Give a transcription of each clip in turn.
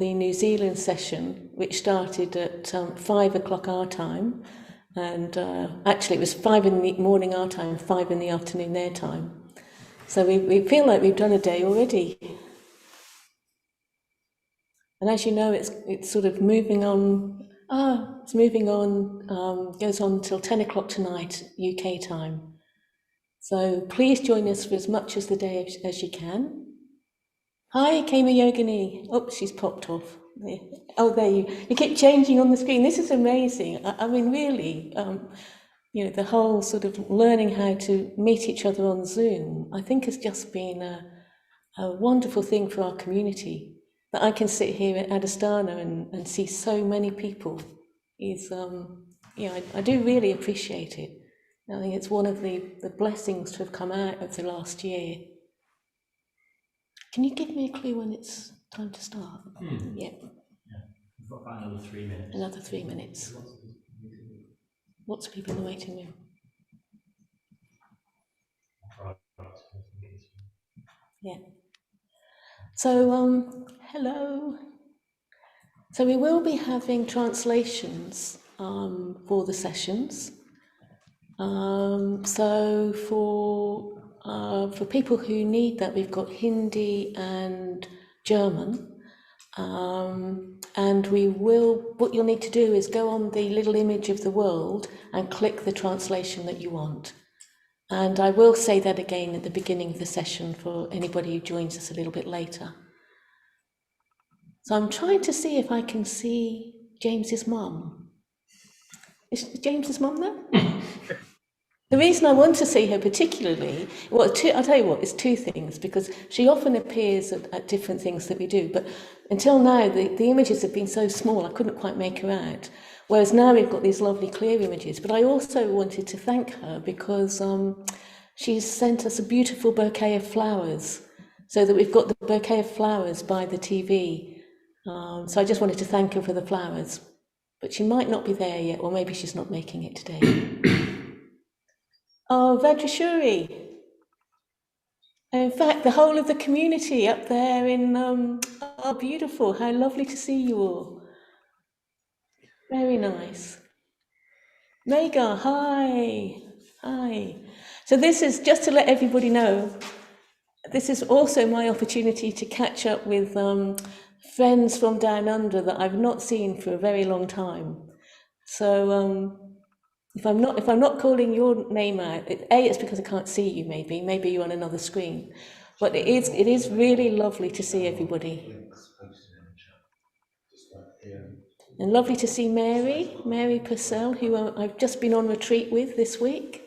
the New Zealand session, which started at 5 o'clock our time, and actually it was 5 in the morning our time, 5 in the afternoon their time. So we feel like we've done a day already. And as you know, it's sort of moving on. It's moving on, goes on till 10 o'clock tonight, UK time. So please join us for as much as the day as you can. Hi, Kema Yogini. Oh, she's popped off. Oh, there you keep changing on the screen. This is amazing. I mean, really, you know, the whole sort of learning how to meet each other on Zoom, I think has just been a wonderful thing for our community. That I can sit here at Adhisthana and see so many people is, I do really appreciate it. I think it's one of the blessings to have come out of the last year. Can you give me a clue when it's time to start? Yeah. We've got about another 3 minutes. Another 3 minutes. Lots of people in the waiting room. Yeah. So, hello. So we will be having translations for the sessions. So for people who need that, we've got Hindi and German. And we will, what you'll need to do is go on the little image of the world and click the translation that you want. And I will say that again at the beginning of the session for anybody who joins us a little bit later. So I'm trying to see if I can see James's mum. Is James's mum there? The reason I want to see her particularly, well, I'll tell you what, it's two things, because she often appears at different things that we do, but until now the images have been so small I couldn't quite make her out, whereas now we've got these lovely clear images. But I also wanted to thank her because she's sent us a beautiful bouquet of flowers, so that we've got the bouquet of flowers by the TV. So I just wanted to thank her for the flowers, but she might not be there yet, or maybe she's not making it today. Oh, Vajrashuri. In fact, the whole of the community up there in, oh, beautiful. How lovely to see you all. Very nice. Mega, hi. Hi. So this is, just to let everybody know, this is also my opportunity to catch up with friends from down under that I've not seen for a very long time. So, if I'm not calling your name out, it's because I can't see you. Maybe you're on another screen, but it is really lovely to see everybody, and lovely to see Mary Purcell, who I've just been on retreat with this week.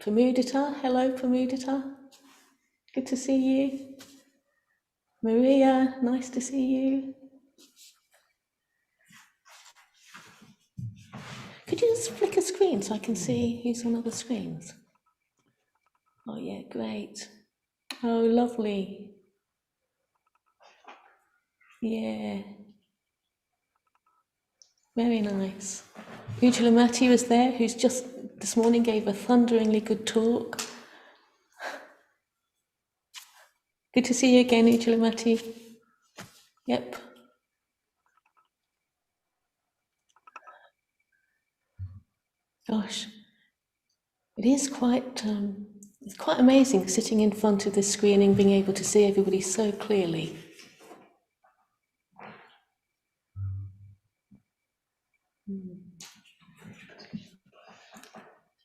Pramudita, hello Pramudita, good to see you. Maria, nice to see you. Could you just flick a screen so I can see who's on other screens? Oh yeah, great. Oh, lovely. Yeah. Very nice. Ujjalamati was there, who's just this morning gave a thunderingly good talk. Good to see you again, Ujjalamati. Yep. Gosh, it is quite it's quite amazing sitting in front of the screen and being able to see everybody so clearly.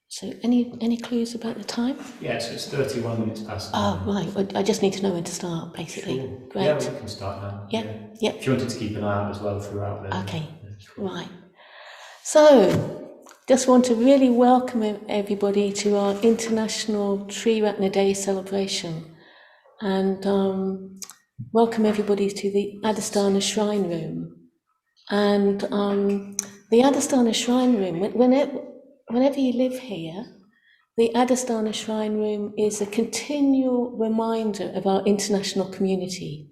So, any clues about the time? Yeah, so it's 31 minutes past. Oh, right. I just need to know when to start, basically. Sure. Great. Yeah, we can start now. Yeah. Yep. If you wanted to keep an eye out as well throughout the... Okay, right. So, just want to really welcome everybody to our International Triratna Day celebration, and welcome everybody to the Adhisthana Shrine Room. And the Adhisthana Shrine Room, whenever you live here, the Adhisthana Shrine Room is a continual reminder of our international community,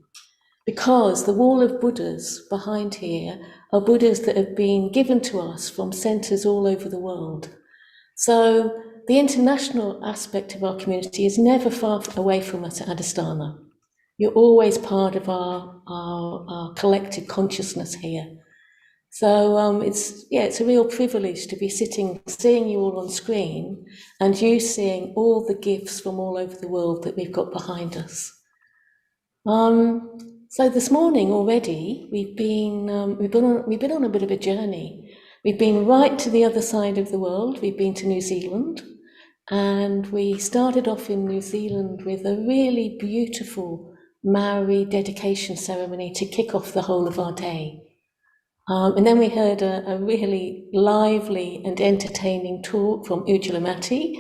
because the wall of Buddhas behind here are Buddhas that have been given to us from centres all over the world. So the international aspect of our community is never far away from us at Adhisthana. You're always part of our collective consciousness here. So it's a real privilege to be seeing you all on screen, and you seeing all the gifts from all over the world that we've got behind us. So this morning already we've been on a bit of a journey. We've been right to the other side of the world. We've been to New Zealand, and we started off in New Zealand with a really beautiful Maori dedication ceremony to kick off the whole of our day. And then we heard a really lively and entertaining talk from Ujjalamati,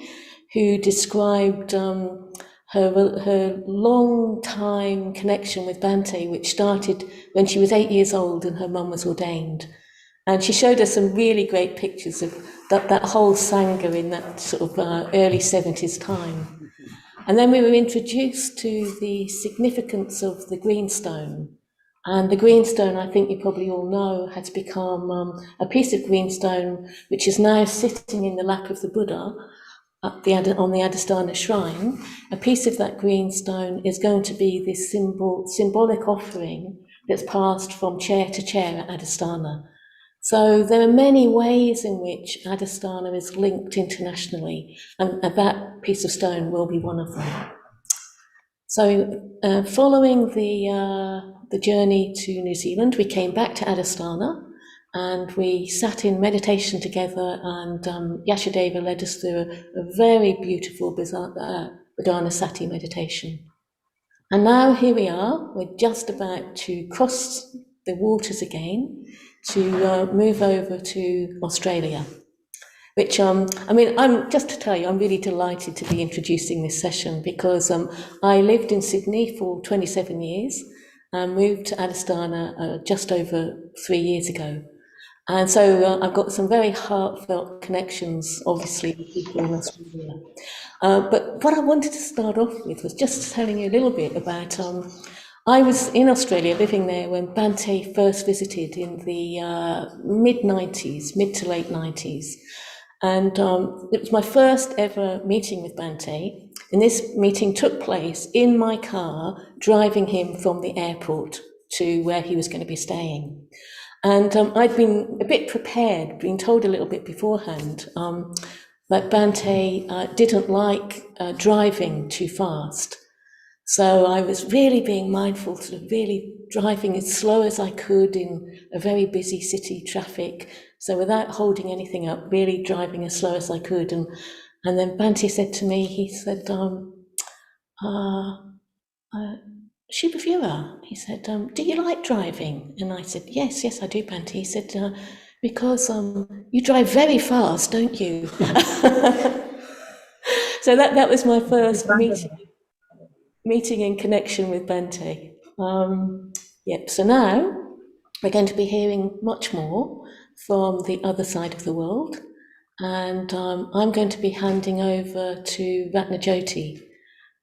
who described her long time connection with Bhante, which started when she was 8 years old and her mum was ordained. And she showed us some really great pictures of that whole Sangha in that sort of early 70s time. And then we were introduced to the significance of the greenstone. And the greenstone, I think you probably all know, has become a piece of greenstone which is now sitting in the lap of the Buddha on the Adhisthana shrine. A piece of that greenstone is going to be this symbolic offering that's passed from chair to chair at Adhisthana. So there are many ways in which Adhisthana is linked internationally, and that piece of stone will be one of them. So following the journey to New Zealand, we came back to Adhisthana and we sat in meditation together, and Yashadeva led us through a very beautiful Sati meditation. And now here we are, we're just about to cross the waters again to move over to Australia. Which, I'm just to tell you, I'm really delighted to be introducing this session because I lived in Sydney for 27 years and moved to Adhisthana just over 3 years ago. And so I've got some very heartfelt connections, obviously, with people in Australia. But what I wanted to start off with was just telling you a little bit about, I was in Australia living there when Bhante first visited in the mid to late 90s. And it was my first ever meeting with Bhante, and this meeting took place in my car, driving him from the airport to where he was going to be staying. And I'd been a bit prepared, been told a little bit beforehand, that Bhante didn't like driving too fast. So I was really being mindful, sort of really driving as slow as I could in a very busy city traffic. So without holding anything up, really driving as slow as I could. And then Bhante said to me, he said, Shubhavyuha, he said, do you like driving? And I said, yes, I do, Bhante. He said, because you drive very fast, don't you? So that was my first meeting in connection with Bhante. So now we're going to be hearing much more from the other side of the world, and I'm going to be handing over to Ratnajyoti.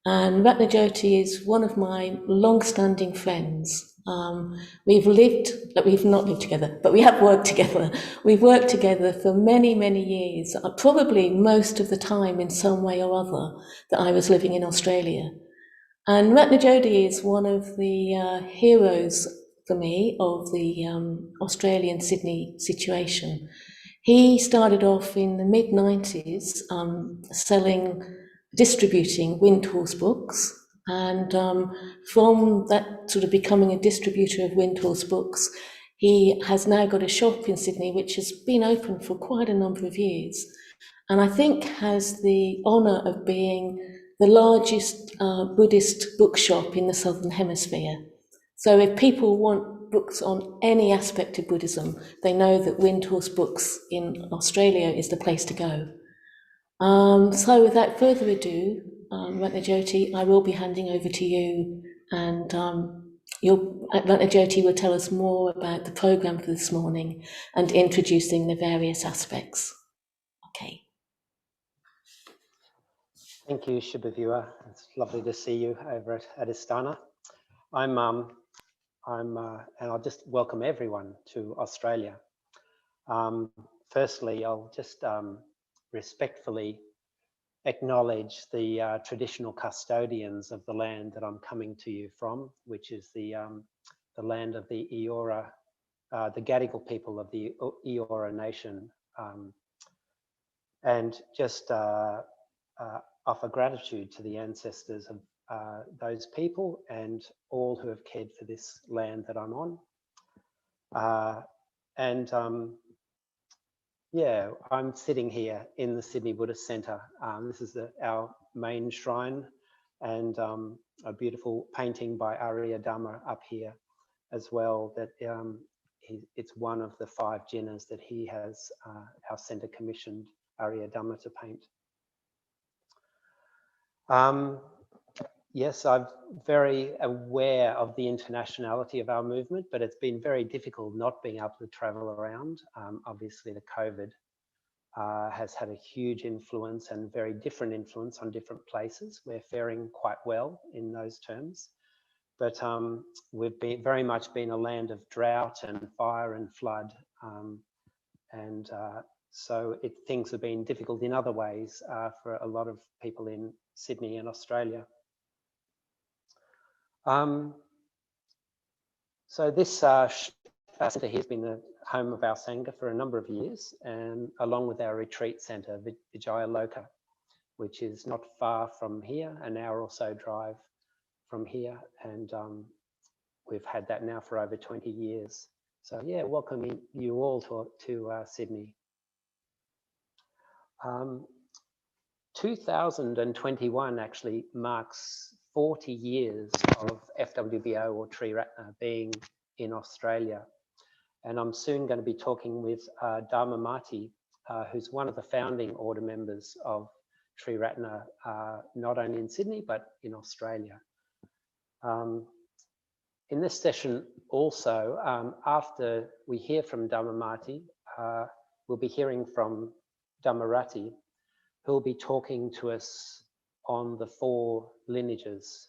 And Ratnajyoti is one of my long-standing friends. We've not lived together, but we have worked together. We've worked together for many, many years, probably most of the time in some way or other that I was living in Australia. And Ratnajyoti is one of the heroes for me of the Australian Sydney situation. He started off in the mid-90s distributing Windhorse books, and from that sort of becoming a distributor of Windhorse books, he has now got a shop in Sydney which has been open for quite a number of years, and I think has the honour of being the largest Buddhist bookshop in the Southern Hemisphere. So if people want books on any aspect of Buddhism, they know that Windhorse Books in Australia is the place to go. So without further ado, Ratnajyoti, I will be handing over to you, and Ratnajyoti will tell us more about the programme for this morning and introducing the various aspects. Okay. Thank you, Shubhavyuha. It's lovely to see you over at Adhisthana. And I'll just welcome everyone to Australia. Firstly, I'll just respectfully acknowledge the traditional custodians of the land that I'm coming to you from, which is the land of the Eora, the Gadigal people of the Eora Nation, and just offer gratitude to the ancestors of those people and all who have cared for this land that I'm on. Yeah, I'm sitting here in the Sydney Buddhist Centre. This is our main shrine, and a beautiful painting by Arya Dhamma up here as well. That it's one of the 5 jinas that he has, our centre commissioned Arya Dhamma to paint. Yes, I'm very aware of the internationality of our movement, but it's been very difficult not being able to travel around. Obviously, the COVID has had a huge influence and very different influence on different places. We're faring quite well in those terms, but we've been very much been a land of drought and fire and flood, so things have been difficult in other ways for a lot of people in Sydney and Australia. So this centre here has been the home of our Sangha for a number of years, and along with our retreat centre, Vijayaloka, which is not far from here, an hour or so drive from here, and we've had that now for over 20 years. So yeah, welcoming you all to Sydney. 2021 actually marks 40 years of FWBO or Triratna being in Australia. And I'm soon going to be talking with Dharmamati, who's one of the founding order members of Triratna, not only in Sydney, but in Australia. In this session also, after we hear from Dharmamati, we'll be hearing from Dhammarati, who'll be talking to us on the 4 lineages.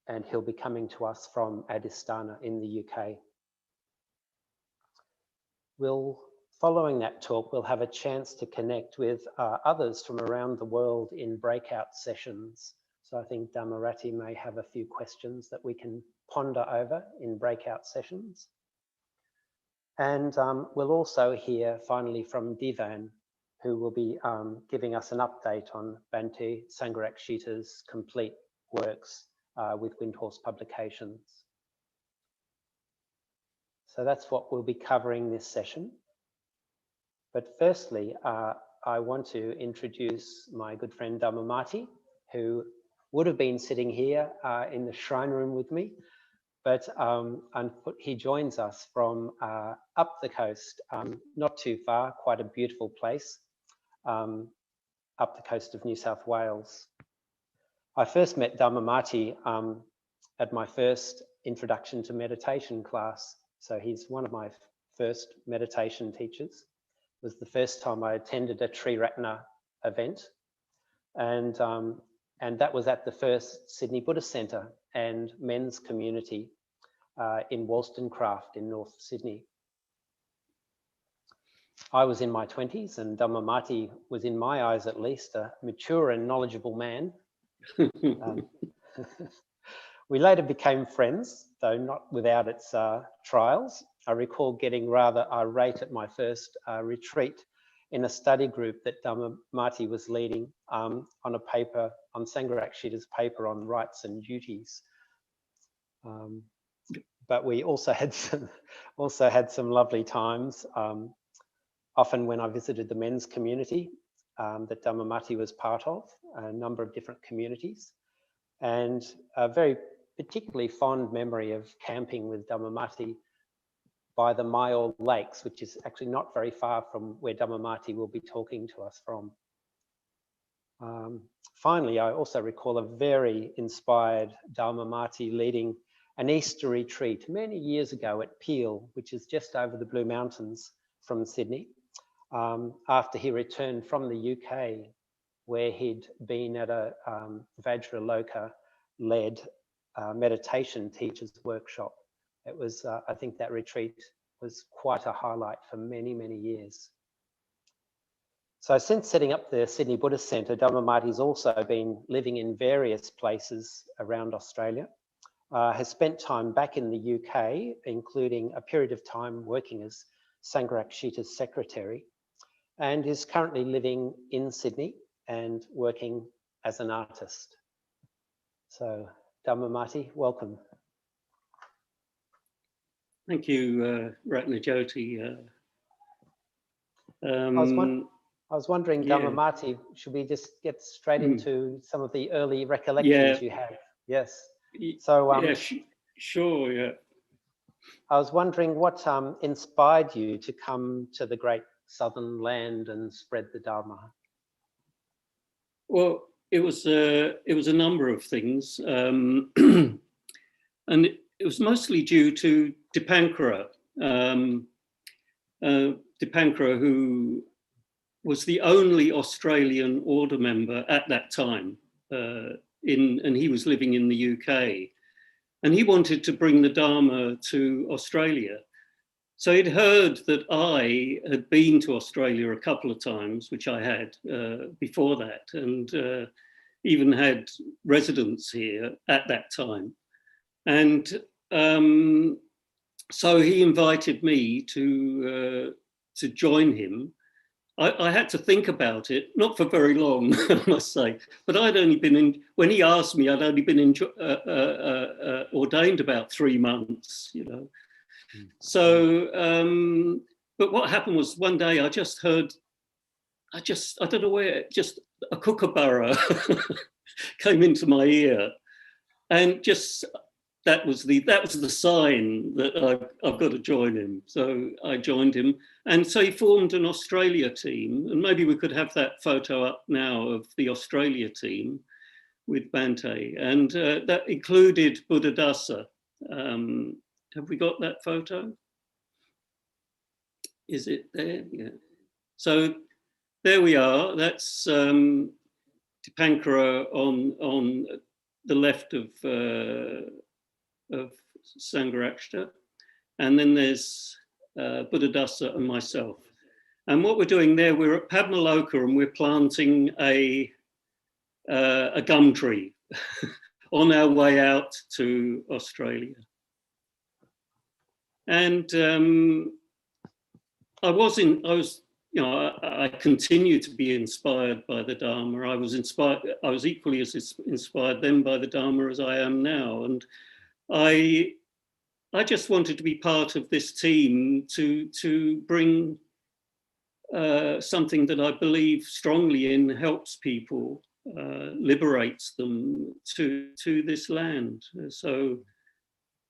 And he'll be coming to us from Adistana in the UK. Following that talk, we'll have a chance to connect with others from around the world in breakout sessions. So I think Dhammarati may have a few questions that we can ponder over in breakout sessions. And we'll also hear finally from Divan, who will be giving us an update on Bhante Sangharakshita's complete works with Windhorse Publications. So that's what we'll be covering this session. But firstly, I want to introduce my good friend Dharmamati, who would have been sitting here in the shrine room with me, but he joins us from up the coast, not too far, quite a beautiful place, up the coast of New South Wales. I first met Dharmamati at my first introduction to meditation class. So he's one of my first meditation teachers. It was the first time I attended a Triratna event. And that was at the first Sydney Buddhist Centre and men's community in Wollstonecraft in North Sydney. I was in my 20s and Dharmamati was, in my eyes at least, a mature and knowledgeable man. We later became friends, though not without its trials. I recall getting rather irate at my first retreat in a study group that Dhammarati was leading on a paper, on Sangharakshita's paper on rights and duties. But we also had some lovely times. Often when I visited the men's community that Dharmamati was part of, a number of different communities, and a very particularly fond memory of camping with Dharmamati by the Myall Lakes, which is actually not very far from where Dharmamati will be talking to us from. Finally, I also recall a very inspired Dharmamati leading an Easter retreat many years ago at Peel, which is just over the Blue Mountains from Sydney, after he returned from the UK, where he'd been at a Vajraloka-led meditation teachers workshop. It was, I think that retreat was quite a highlight for many, many years. So since setting up the Sydney Buddhist Centre, Dharmamati's also been living in various places around Australia, has spent time back in the UK, including a period of time working as Sangharakshita's secretary, and is currently living in Sydney and working as an artist. So Dharmamati, welcome. Thank you, Ratnajyoti. I was wondering, yeah. Dharmamati, should we just get straight into some of the early recollections you have? Yes. So, yeah, sure, yeah. I was wondering what inspired you to come to the great southern land and spread the Dharma? Well, it was a number of things, and it was mostly due to Dipankara. Dipankara, who was the only Australian order member at that time, and he was living in the UK, and he wanted to bring the Dharma to Australia. So he'd heard that I had been to Australia a couple of times, which I had before that, and even had residence here at that time. And so he invited me to join him. I had to think about it, not for very long, I must say, but I'd only been in, when he asked me, I'd only been ordained about 3 months, you know. So, but what happened was one day I just heard, I don't know where, just a kookaburra came into my ear, and just, that was the sign that I've got to join him. So I joined him, and so he formed an Australia team, and maybe we could have that photo up now of the Australia team with Bhante, and that included Buddhadasa. Have we got that photo? Is it there? Yeah. So there we are. That's Dipankara on the left of Sangharakshita, and then there's Buddhadasa and myself. And what we're doing there, we're at Padmaloka and we're planting a gum tree on our way out to Australia. And I continue to be inspired by the Dharma. I was equally as inspired then by the Dharma as I am now. And I just wanted to be part of this team to bring something that I believe strongly in, helps people, liberates them to this land. So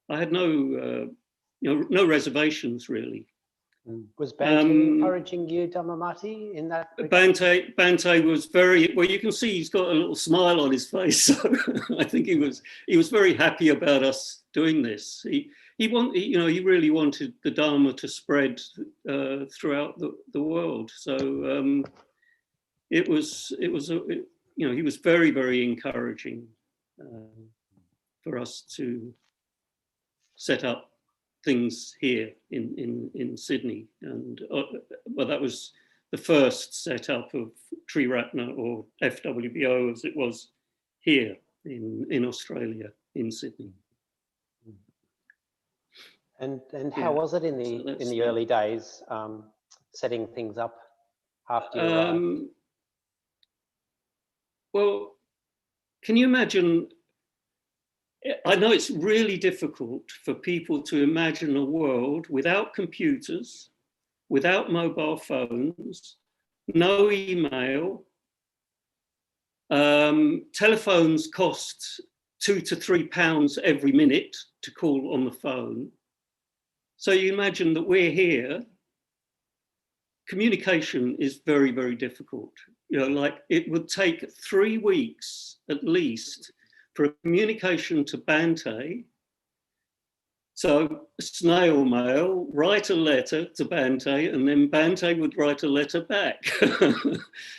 I had no reservations really. Was Bhante encouraging you, Dharmamati, in that? Bhante was very well. You can see he's got a little smile on his face. So I think he was very happy about us doing this. He really wanted the Dharma to spread throughout the world. So he was very, very encouraging for us to set up things here in Sydney, and well, that was the first setup of Triratna, or FWBO as it was here in Australia, in Sydney. And how was it in the early days, setting things up after you arrived? Well, can you imagine? I know it's really difficult for people to imagine a world without computers, without mobile phones, no email. Telephones cost £2 to £3 every minute to call on the phone. So you imagine that we're here. Communication is very, very difficult. Like it would take 3 weeks at least for a communication to Bhante. So snail mail, write a letter to Bhante, and then Bhante would write a letter back.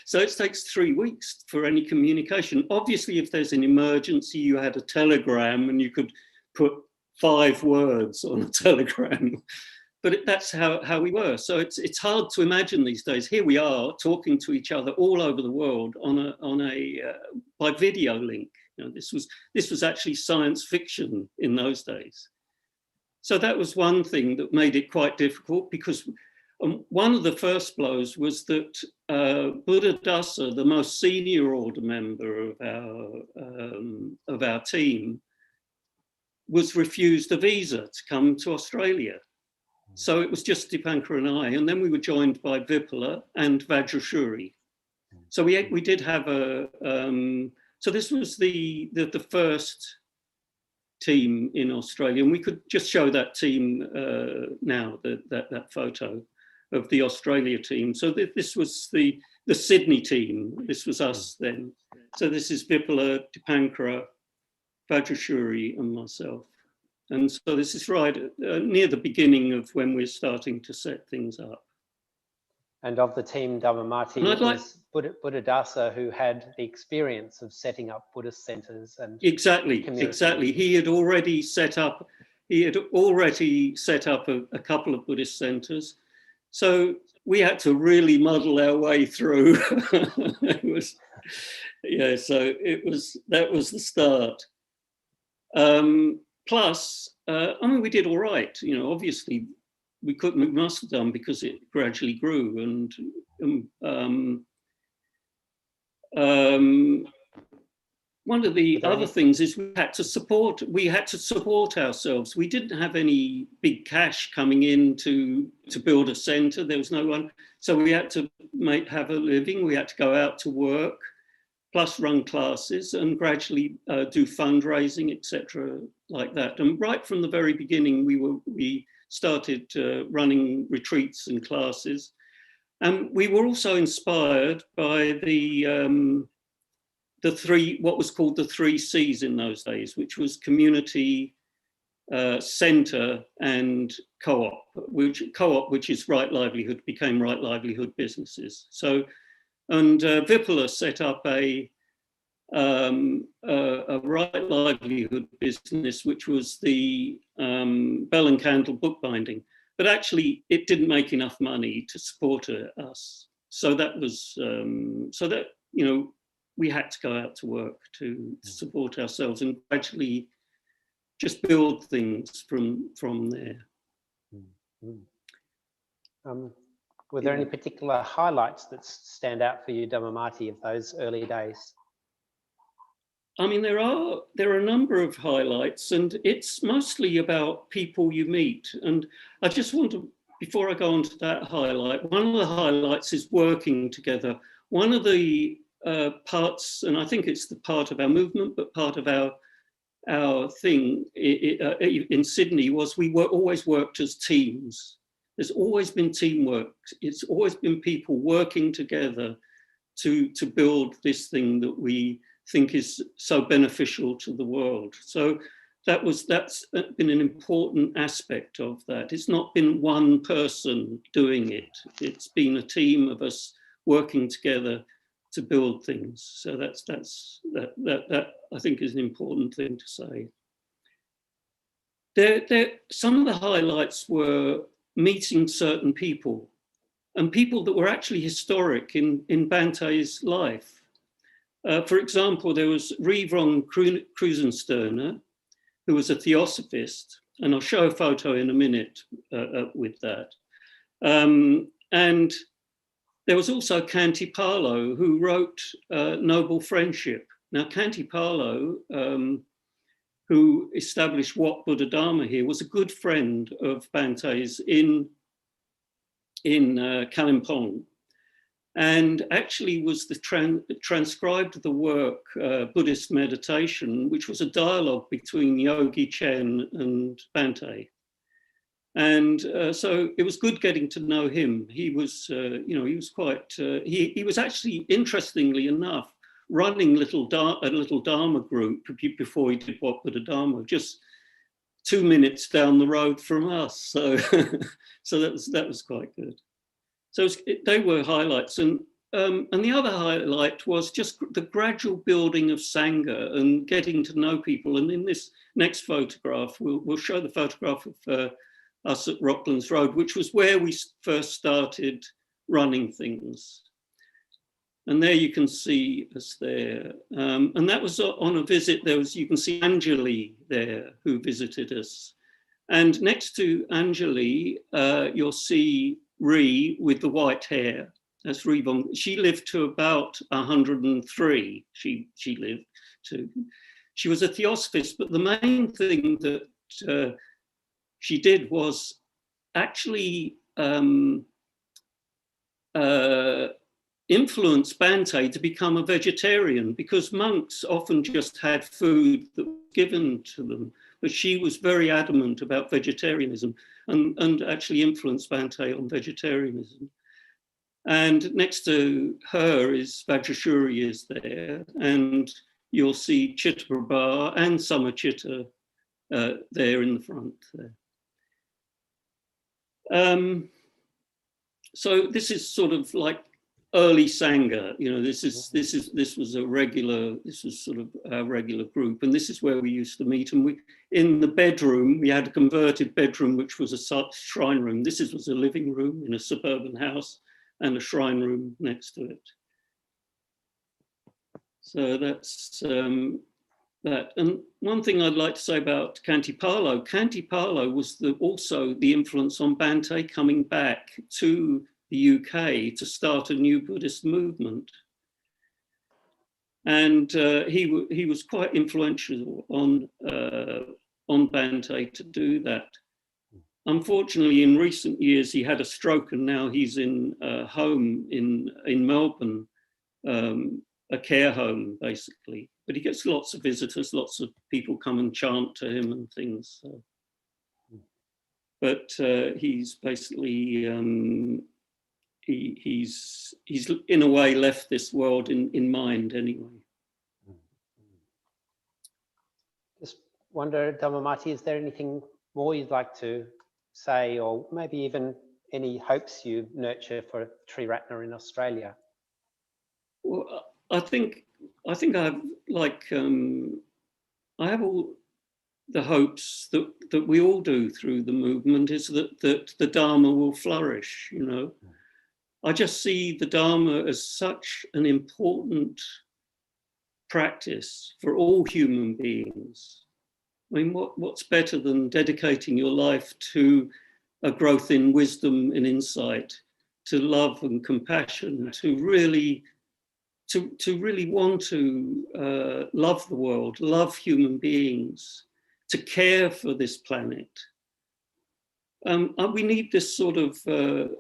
So it takes 3 weeks for any communication. Obviously, if there's an emergency, you had a telegram and you could put 5 words on a telegram. that's how we were. So it's hard to imagine these days. Here we are talking to each other all over the world by video link. You know, this was actually science fiction in those days. So that was one thing that made it quite difficult, because one of the first blows was that Buddhadasa, the most senior order member of our team, was refused a visa to come to Australia. So it was just Dipankar and I, and then we were joined by Vipula and Vajrashuri. So we did have so this was the first team in Australia, and we could just show that team now, that photo of the Australia team. So this was the Sydney team. This was us then. So this is Vipula, Dipankara, Vajrashuri and myself. And so this is right near the beginning of when we're starting to set things up. And of the team Dharmamati, it was Buddhadasa who had the experience of setting up Buddhist centres and exactly. He had already set up a couple of Buddhist centres. So we had to really muddle our way through. That was the start. Plus, I mean, we did all right. You know, obviously, we must have done, because it gradually grew. And one of the other things is we had to support ourselves. We didn't have any big cash coming in to build a centre. There was no one, so we had to have a living. We had to go out to work, plus run classes and gradually do fundraising, etc., like that. And right from the very beginning, we started running retreats and classes. And we were also inspired by what was called the 3 C's in those days, which was community, centre and co-op, which is Right Livelihood, became Right Livelihood Businesses. So, and Vipula set up a Right Livelihood business, which was the Bell and Candle bookbinding. But actually, it didn't make enough money to support us. So that was, you know, we had to go out to work to support ourselves and gradually just build things from there. Were there any particular highlights that stand out for you, Dhammarati, of those early days? I mean, there are a number of highlights, and it's mostly about people you meet. And I just want to, before I go on to that highlight, one of the highlights is working together. One of the parts, and I think it's the part of our movement, but part of our thing in Sydney, was we always worked as teams. There's always been teamwork. It's always been people working together to build this thing that we think is so beneficial to the world. So that's been an important aspect of that. It's not been one person doing it. It's been a team of us working together to build things. So that I think is an important thing to say. Some of the highlights were meeting certain people, and people that were actually historic in Bante's life. For example, there was Rivrong Krusenstern, who was a theosophist, and I'll show a photo in a minute with that. And there was also Kanti Palo, who wrote Noble Friendship. Now, Kanti Palo, who established Wat Buddha Dharma here, was a good friend of Bante's in Kalimpong, and actually was transcribed the work Buddhist Meditation, which was a dialogue between Yogi Chen and Bante. And so it was good getting to know him. He was, you know, he was quite, he was actually, interestingly enough, running a little Dharma group before he did Wat Buddha Dharma, just 2 minutes down the road from us. So, so that was quite good. So they were highlights. And the other highlight was just the gradual building of Sangha and getting to know people. And in this next photograph, we'll show the photograph of us at Rocklands Road, which was where we first started running things. And there you can see us there. And that was on a visit. You can see Anjali there, who visited us. And next to Anjali, you'll see Ree with the white hair. That's Ree Von. She lived to about 103. She lived to. She was a theosophist, but the main thing that she did was actually influence Bhante to become a vegetarian, because monks often just had food that was given to them, but she was very adamant about vegetarianism and actually influenced Bhante on vegetarianism. And next to her is Vajrashuri is there, and you'll see Chittaprabha and Samachitta there in the front there. So this is sort of like early Sangha, you know, this was a regular, this was sort of a regular group, and this is where we used to meet. And in the bedroom, we had a converted bedroom, which was a shrine room. This was a living room in a suburban house and a shrine room next to it. So that's that. And one thing I'd like to say about Kantipalo was also the influence on Bhante coming back to the UK to start a new Buddhist movement. And he was quite influential on Bhante to do that. Unfortunately, in recent years, he had a stroke, and now he's in a home in Melbourne, a care home, basically. But he gets lots of visitors, lots of people come and chant to him and things. So. But he's basically, he's in a way left this world in mind anyway. Just wonder, Dhammarati, is there anything more you'd like to say, or maybe even any hopes you nurture for Triratna in Australia? Well, I think I've I have all the hopes that we all do through the movement, is that the Dharma will flourish, you know. I just see the Dharma as such an important practice for all human beings. I mean, what's better than dedicating your life to a growth in wisdom and insight, to love and compassion, to really want to love the world, love human beings, to care for this planet. We need this sort of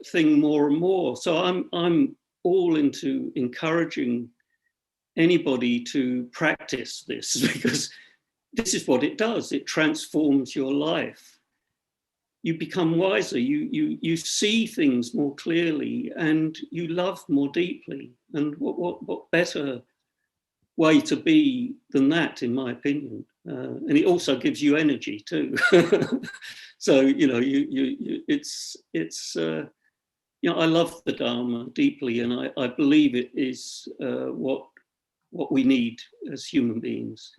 thing more and more. So I'm all into encouraging anybody to practice this, because this is what it does. It transforms your life. You become wiser, you see things more clearly, and you love more deeply. And what better way to be than that, in my opinion? And it also gives you energy too. So, you know, it's you know, I love the Dharma deeply, and I believe it is what we need as human beings.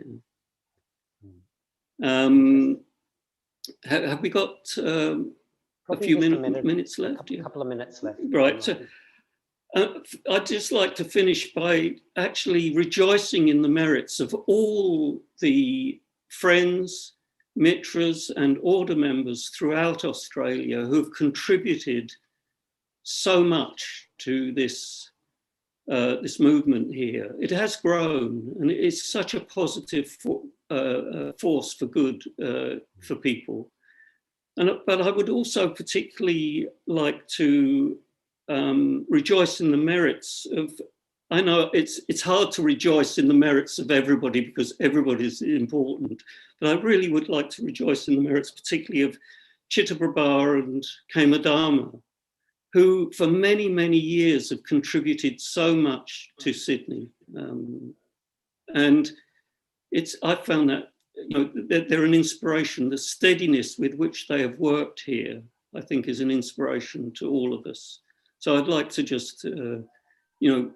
Have we got a few minutes left? A couple of minutes left. Right. So, I'd just like to finish by actually rejoicing in the merits of all the friends, mitras and order members throughout Australia who have contributed so much to this movement here. It has grown, and it's such a positive force for good for people. But I would also particularly like to rejoice in the merits of, I know it's hard to rejoice in the merits of everybody because everybody is important, but I really would like to rejoice in the merits particularly of Chittaprabha and Kemadharma, who for many, many years have contributed so much to Sydney. And I found that, you know, they're an inspiration. The steadiness with which they have worked here, I think, is an inspiration to all of us. So I'd like to just, you know,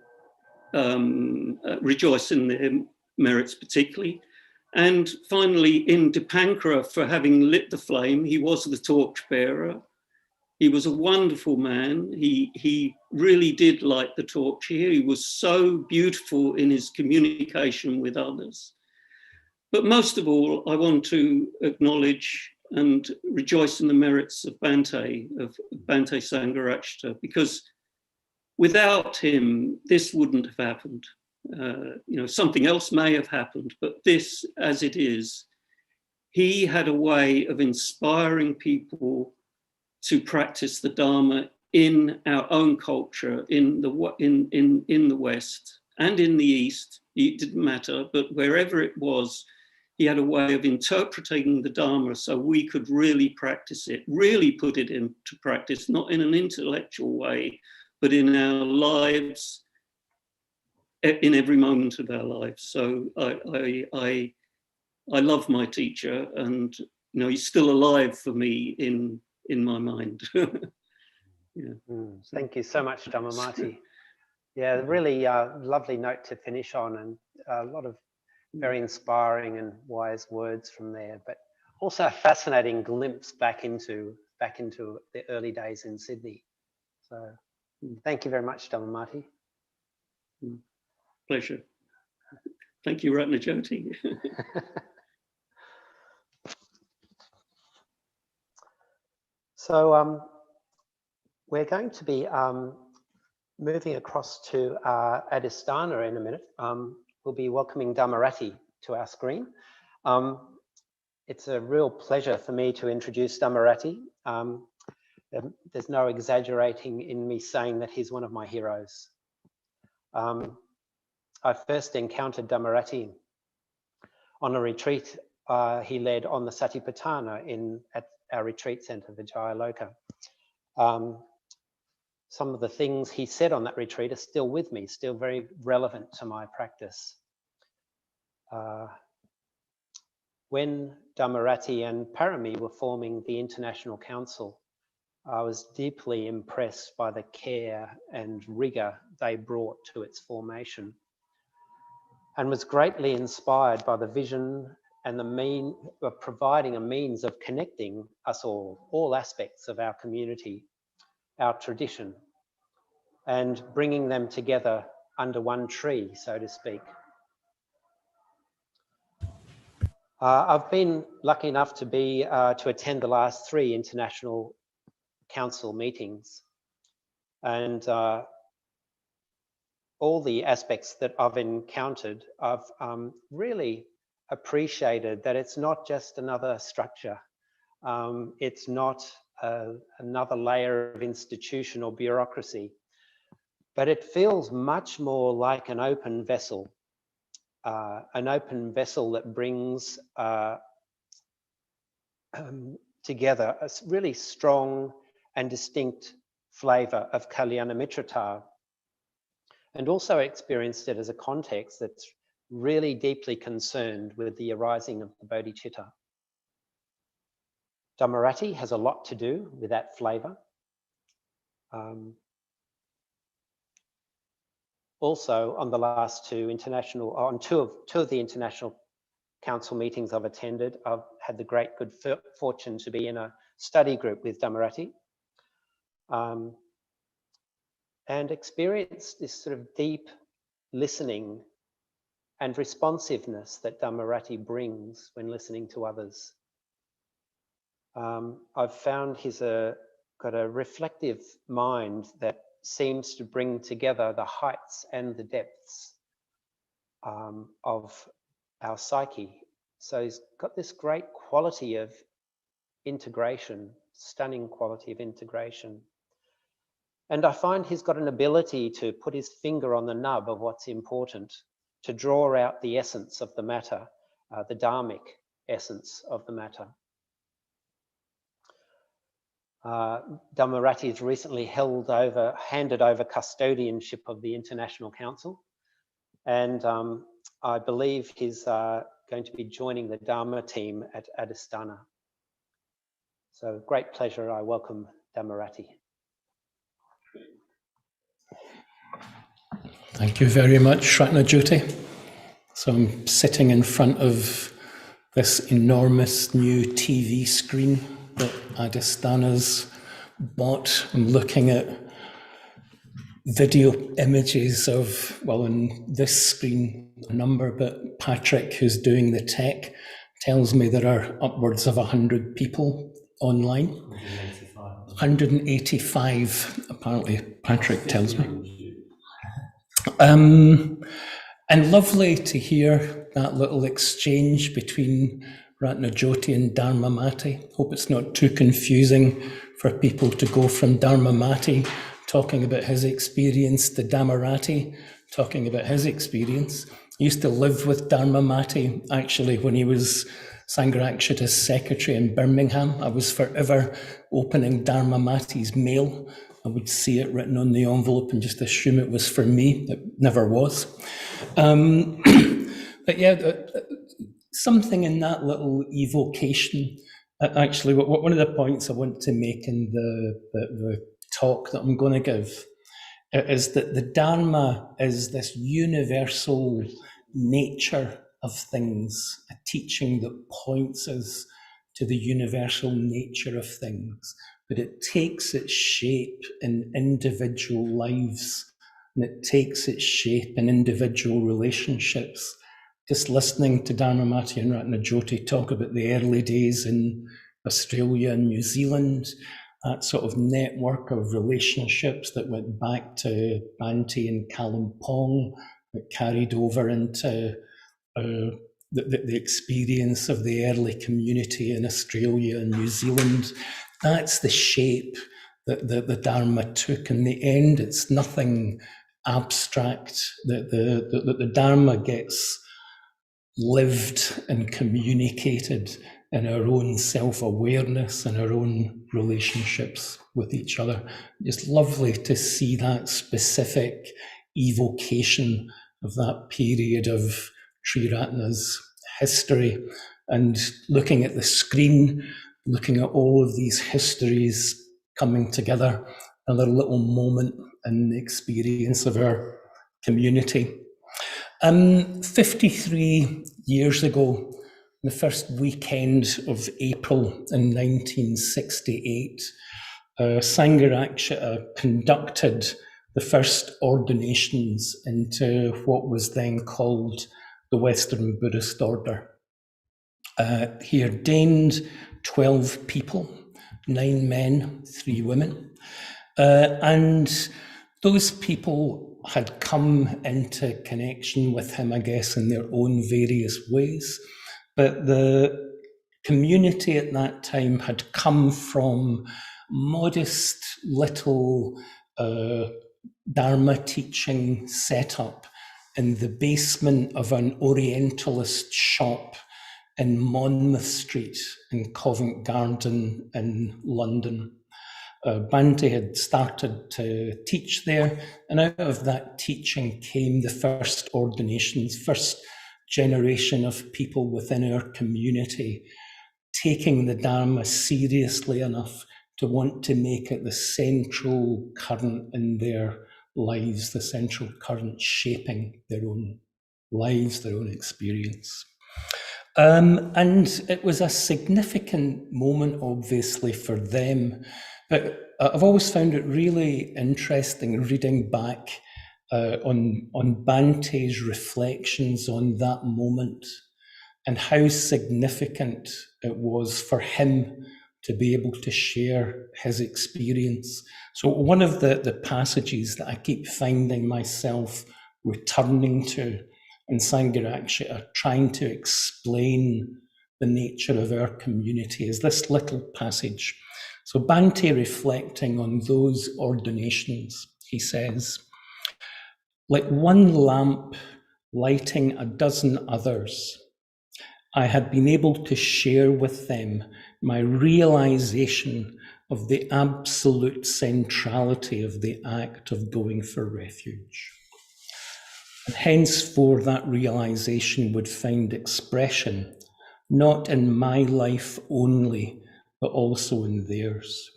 rejoice in their merits particularly. And finally, in Dipankara, for having lit the flame, he was the torchbearer. He was a wonderful man. He really did light the torch here. He was so beautiful in his communication with others. But most of all, I want to acknowledge and rejoice in the merits of Bhante Sangharakshita, because without him, this wouldn't have happened. Something else may have happened, but this, as it is, he had a way of inspiring people to practice the Dharma in our own culture, in the West and in the East. It didn't matter, but wherever it was, he had a way of interpreting the Dharma so we could really practice it, really put it into practice, not in an intellectual way, but in our lives, in every moment of our lives. So I love my teacher, and he's still alive for me in my mind. Yeah. Thank you so much, Dhammarati. Yeah, really lovely note to finish on, and a lot of very inspiring and wise words from there, but also a fascinating glimpse back into the early days in Sydney. So thank you very much, Dhammarati. Pleasure. Thank you, Ratnajyoti. So we're going to be moving across to Adhisthana in a minute. We'll be welcoming Dhammarati to our screen. It's a real pleasure for me to introduce Dhammarati. There's no exaggerating in me saying that he's one of my heroes. I first encountered Dhammarati on a retreat he led on the Satipatthana at our retreat centre, Vijayaloka. Some of the things he said on that retreat are still with me, still very relevant to my practice. When Dhammarati and Parami were forming the International Council, I was deeply impressed by the care and rigour they brought to its formation, and was greatly inspired by the vision and the mean of providing a means of connecting us all aspects of our community, our tradition, and bringing them together under one tree, so to speak. I've been lucky enough to attend the last 3 International Council meetings, and all the aspects that I've encountered, I've really appreciated that it's not just another structure. It's not another layer of institution or bureaucracy, but it feels much more like an open vessel that brings together a really strong and distinct flavour of Kalyana Mitrata, and also experienced it as a context that's really deeply concerned with the arising of the bodhicitta. Dhammarati has a lot to do with that flavour. Also, on the last two of the International Council meetings I've attended, I've had the great good fortune to be in a study group with Dhammarati, and experienced this sort of deep listening and responsiveness that Dhammarati brings when listening to others. I've found he's got a reflective mind that seems to bring together the heights and the depths of our psyche. So he's got this great quality of integration, stunning quality of integration. And I find he's got an ability to put his finger on the nub of what's important, to draw out the essence of the matter, the dharmic essence of the matter. Dhammarati has recently handed over custodianship of the International Council, and I believe he's going to be joining the Dharma team at Adhisthana. So great pleasure, I welcome Dhammarati. Thank you very much, Ratnajyoti. So I'm sitting in front of this enormous new TV screen that Adisthana's bought. I'm looking at video images of, well, on this screen, a number, but Patrick, who's doing the tech, tells me there are upwards of 100 people online. 185, apparently, Patrick tells me. And lovely to hear that little exchange between Ratnajyoti and Dharmamati. Hope it's not too confusing for people to go from Dharmamati talking about his experience to Dhammarati talking about his experience. I used to live with Dharmamati, actually, when he was Sangharakshita's secretary in Birmingham. I was forever opening Dharmamati's mail. I would see it written on the envelope and just assume it was for me. It never was. But yeah, something in that little evocation. Actually, one of the points I want to make in the talk that I'm going to give is that the Dharma is this universal nature of things, a teaching that points us to the universal nature of things, but it takes its shape in individual lives, and it takes its shape in individual relationships. Just listening to Dharmamati and Ratnajyoti talk about the early days in Australia and New Zealand, that sort of network of relationships that went back to Bhante and Kalimpong, that carried over into the experience of the early community in Australia and New Zealand. That's the shape that the Dharma took. In the end, it's nothing abstract. The Dharma gets lived and communicated in our own self-awareness and our own relationships with each other. It's lovely to see that specific evocation of that period of Triratna's history, and looking at the screen, looking at all of these histories coming together, another little moment in the experience of our community. 53 years ago, the first weekend of April in 1968, Sangharakshita conducted the first ordinations into what was then called the Western Buddhist Order. He ordained 12 people, 9 men, 3 women, and those people had come into connection with him, I guess, in their own various ways. But the community at that time had come from modest little Dharma teaching setup in the basement of an Orientalist shop in Monmouth Street in Covent Garden in London. Bhante had started to teach there, and out of that teaching came the first ordinations, first generation of people within our community taking the Dharma seriously enough to want to make it the central current in their lives, the central current shaping their own lives, their own experience. And it was a significant moment, obviously, for them. But I've always found it really interesting reading back on Bhante's reflections on that moment and how significant it was for him to be able to share his experience. So one of the passages that I keep finding myself returning to in Sangharakshita, trying to explain the nature of our community, is this little passage. So Bhante, reflecting on those ordinations, he says, like one lamp lighting a dozen others, I had been able to share with them my realization of the absolute centrality of the act of going for refuge. And henceforth, that realization would find expression not in my life only, but also in theirs.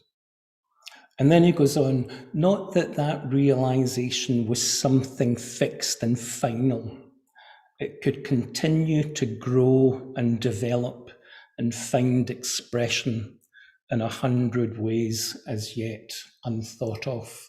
And then he goes on, not that that realization was something fixed and final. it could continue to grow and develop and find expression in 100 ways as yet unthought of.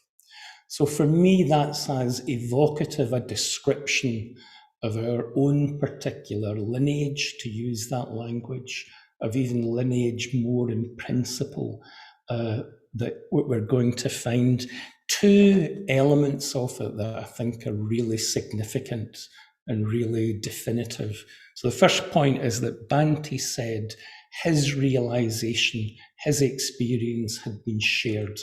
So for me, that's as evocative a description of our own particular lineage, to use that language, of even lineage more in principle, that we're going to find two elements of it that I think are really significant and really definitive. So the first point is that Bhante said his realization, his experience had been shared.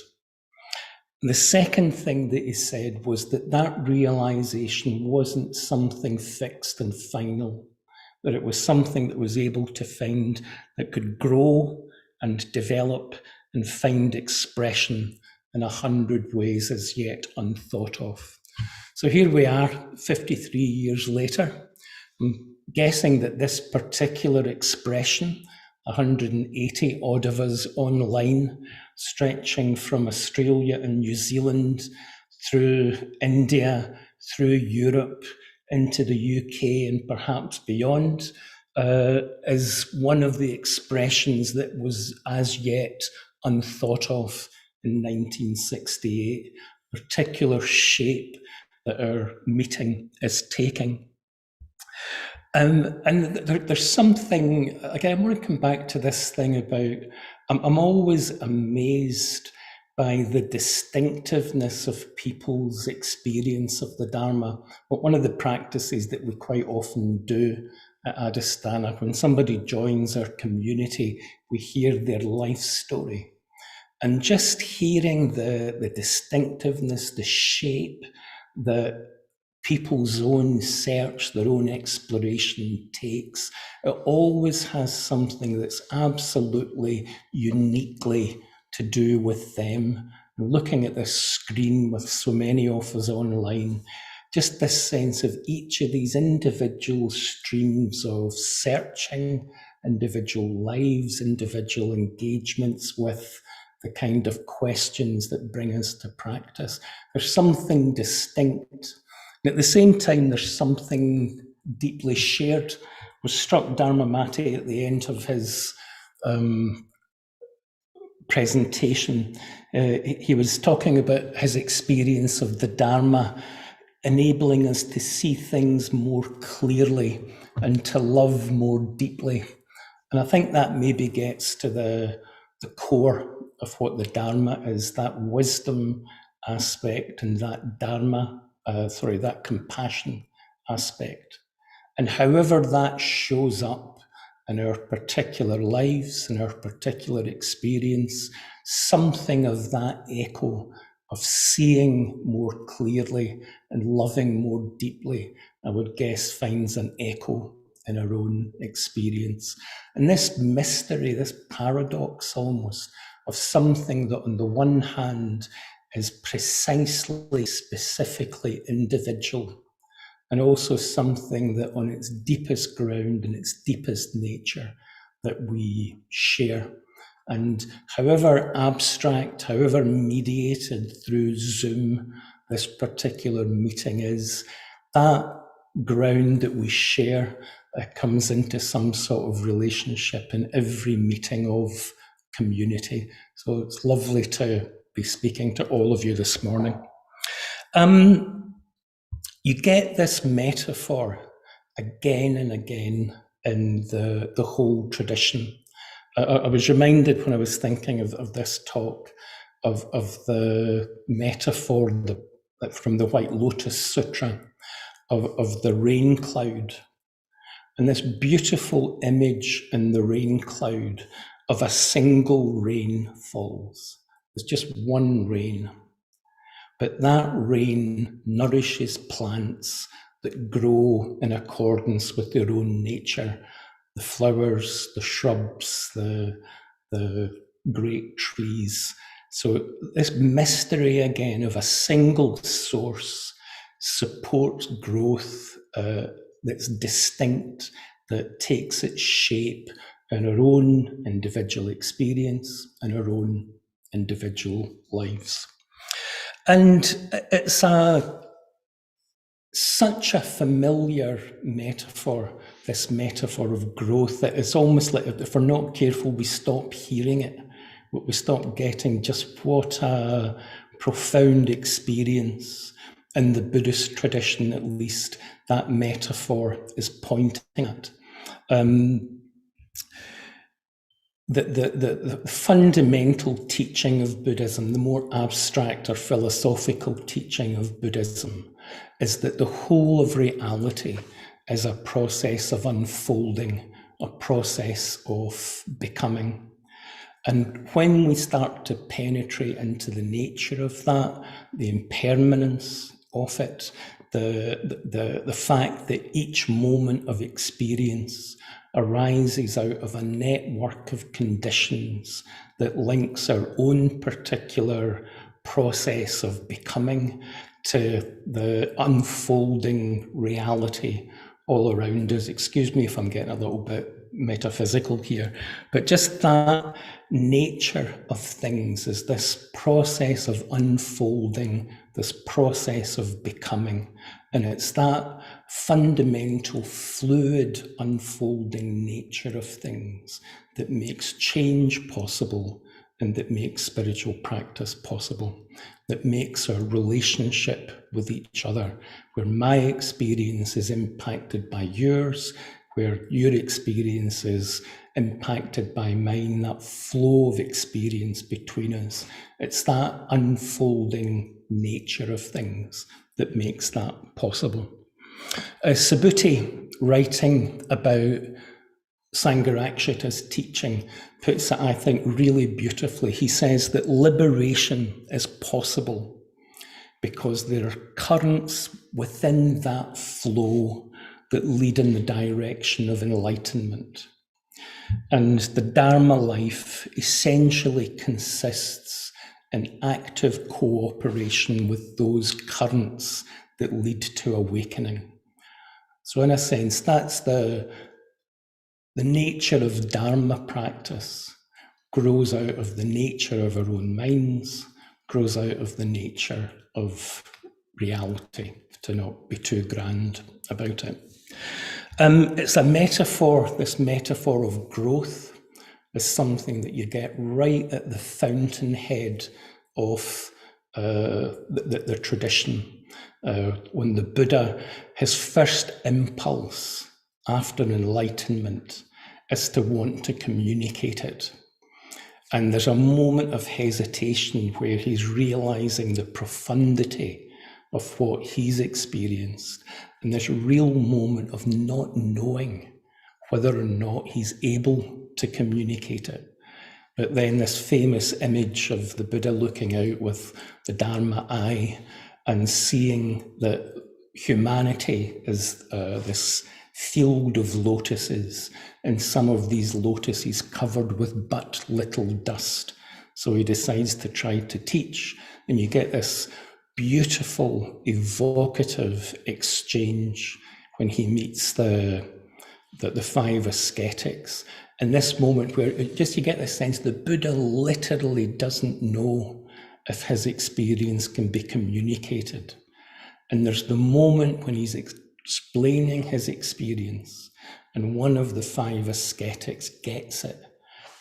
The second thing that he said was that that realization wasn't something fixed and final, that it was something that was able to find, that could grow and develop and find expression in 100 ways as yet unthought of. So here we are, 53 years later. I'm guessing that this particular expression, 180 odd of us online, stretching from Australia and New Zealand through India, through Europe, into the UK and perhaps beyond, is one of the expressions that was as yet unthought of in 1968, particular shape that our meeting is taking. And there's something, again, I want to come back to this thing about, I'm always amazed by the distinctiveness of people's experience of the Dharma. But one of the practices that we quite often do at Adhisthana, when somebody joins our community, we hear their life story. And just hearing the distinctiveness, the shape that people's own search, their own exploration takes, it always has something that's absolutely uniquely to do with them. Looking at this screen with so many of us online, just this sense of each of these individual streams of searching, individual lives, individual engagements with the kind of questions that bring us to practice. There's something distinct. And at the same time, there's something deeply shared. I was struck Dharmamati at the end of his presentation. He was talking about his experience of the Dharma enabling us to see things more clearly and to love more deeply. And I think that maybe gets to the core of what the Dharma is, that wisdom aspect and that Dharma, that compassion aspect. And however that shows up in our particular lives, in our particular experience, something of that echo of seeing more clearly and loving more deeply, I would guess, finds an echo in our own experience. And this mystery, this paradox almost, of something that on the one hand is precisely, specifically individual, and also something that on its deepest ground and its deepest nature that we share. And however abstract, however mediated through Zoom this particular meeting is, that ground that we share comes into some sort of relationship in every meeting of community. So it's lovely to be speaking to all of you this morning. You get this metaphor again and again in the whole tradition. I was reminded when I was thinking of this talk of the metaphor from the White Lotus Sutra of the rain cloud, and this beautiful image in the rain cloud of a single rain falls. There's just one rain, but that rain nourishes plants that grow in accordance with their own nature. The flowers, the shrubs, the great trees. So this mystery again of a single source supports growth that's distinct, that takes its shape in our own individual experience and our own individual lives. And it's such a familiar metaphor, this metaphor of growth, that it's almost like if we're not careful, we stop hearing it. We stop getting just what a profound experience in the Buddhist tradition, at least, that metaphor is pointing at. The fundamental teaching of Buddhism, the more abstract or philosophical teaching of Buddhism, is that the whole of reality is a process of unfolding, a process of becoming. And when we start to penetrate into the nature of that, the impermanence of it, the fact that each moment of experience arises out of a network of conditions that links our own particular process of becoming to the unfolding reality all around us. Excuse me if I'm getting a little bit metaphysical here, but just that nature of things is this process of unfolding, this process of becoming. And it's that fundamental, fluid, unfolding nature of things that makes change possible and that makes spiritual practice possible, that makes our relationship with each other, where my experience is impacted by yours, where your experience is impacted by mine, that flow of experience between us. It's that unfolding nature of things that makes that possible. Subhuti, writing about Sangharakshita's teaching, puts it, I think, really beautifully. He says that liberation is possible because there are currents within that flow that lead in the direction of enlightenment. And the Dharma life essentially consists in active cooperation with those currents that lead to awakening. So in a sense, that's the nature of Dharma practice grows out of the nature of our own minds, grows out of the nature of reality, to not be too grand about it. It's a metaphor, this metaphor of growth is something that you get right at the fountainhead of the tradition. When the Buddha, his first impulse after enlightenment is to want to communicate it. And there's a moment of hesitation where he's realizing the profundity of what he's experienced. And this real moment of not knowing whether or not he's able to communicate it. But then this famous image of the Buddha looking out with the Dharma eye and seeing that humanity is this field of lotuses, and some of these lotuses covered with but little dust. So he decides to try to teach, and you get this beautiful, evocative exchange when he meets the five ascetics. And this moment where just you get the sense the Buddha literally doesn't know if his experience can be communicated. And there's the moment when he's explaining his experience, and one of the five ascetics gets it.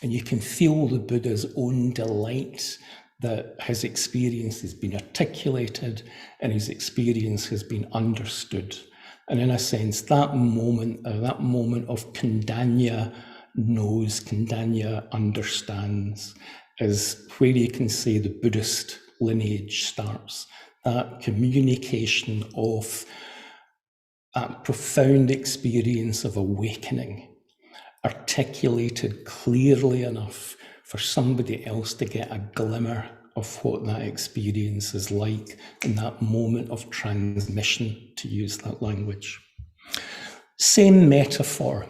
And you can feel the Buddha's own delight that his experience has been articulated and his experience has been understood. And in a sense, that moment of Kandanya knows, Kandanya understands, is where you can say the Buddhist lineage starts. That communication of that profound experience of awakening, articulated clearly enough for somebody else to get a glimmer of what that experience is like in that moment of transmission, to use that language. Same metaphor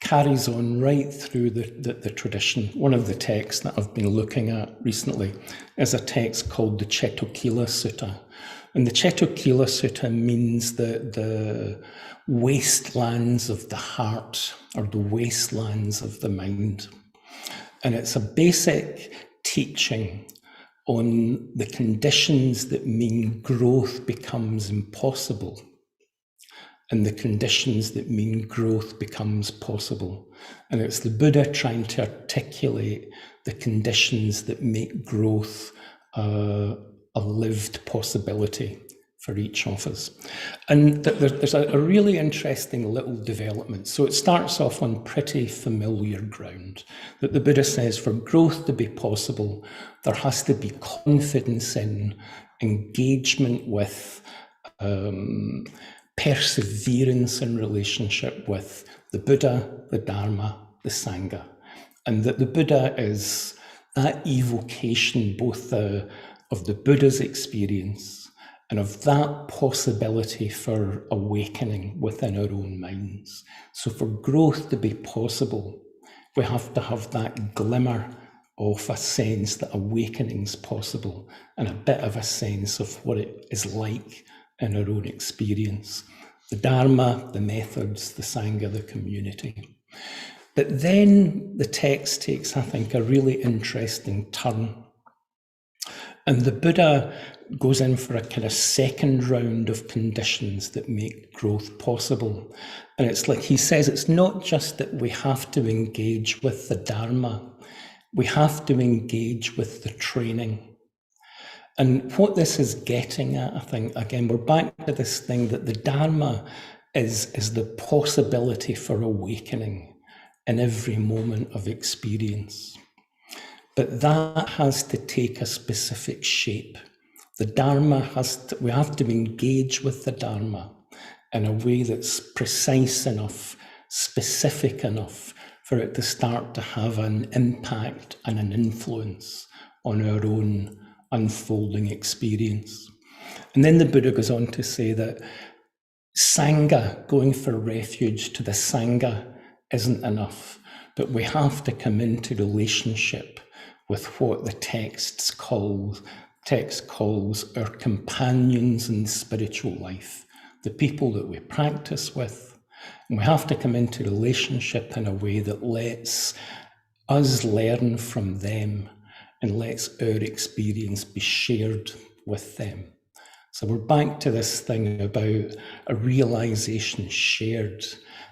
carries on right through the tradition. One of the texts that I've been looking at recently is a text called the Cetokila Sutta. And the Cetokila Sutta means the wastelands of the heart, or the wastelands of the mind. And it's a basic teaching on the conditions that mean growth becomes impossible and the conditions that mean growth becomes possible. And it's the Buddha trying to articulate the conditions that make growth a lived possibility for each of us. And there's a really interesting little development. So it starts off on pretty familiar ground, that the Buddha says for growth to be possible, there has to be confidence in, engagement with, perseverance in relationship with the Buddha, the Dharma, the Sangha. And that the Buddha is that evocation both of the Buddha's experience and of that possibility for awakening within our own minds. So for growth to be possible, we have to have that glimmer of a sense that awakening's possible and a bit of a sense of what it is like in our own experience. The Dharma, the methods, the Sangha, the community. But then the text takes, I think, a really interesting turn. And the Buddha goes in for a kind of second round of conditions that make growth possible. And it's like he says, it's not just that we have to engage with the Dharma, we have to engage with the training. And what this is getting at, I think, again, we're back to this thing that the Dharma is the possibility for awakening in every moment of experience. But that has to take a specific shape. The Dharma we have to engage with the Dharma in a way that's precise enough, specific enough for it to start to have an impact and an influence on our own unfolding experience. And then the Buddha goes on to say that Sangha, going for refuge to the Sangha, isn't enough, but we have to come into relationship with what the text calls our companions in spiritual life, the people that we practice with. And we have to come into relationship in a way that lets us learn from them and lets our experience be shared with them. So we're back to this thing about a realization shared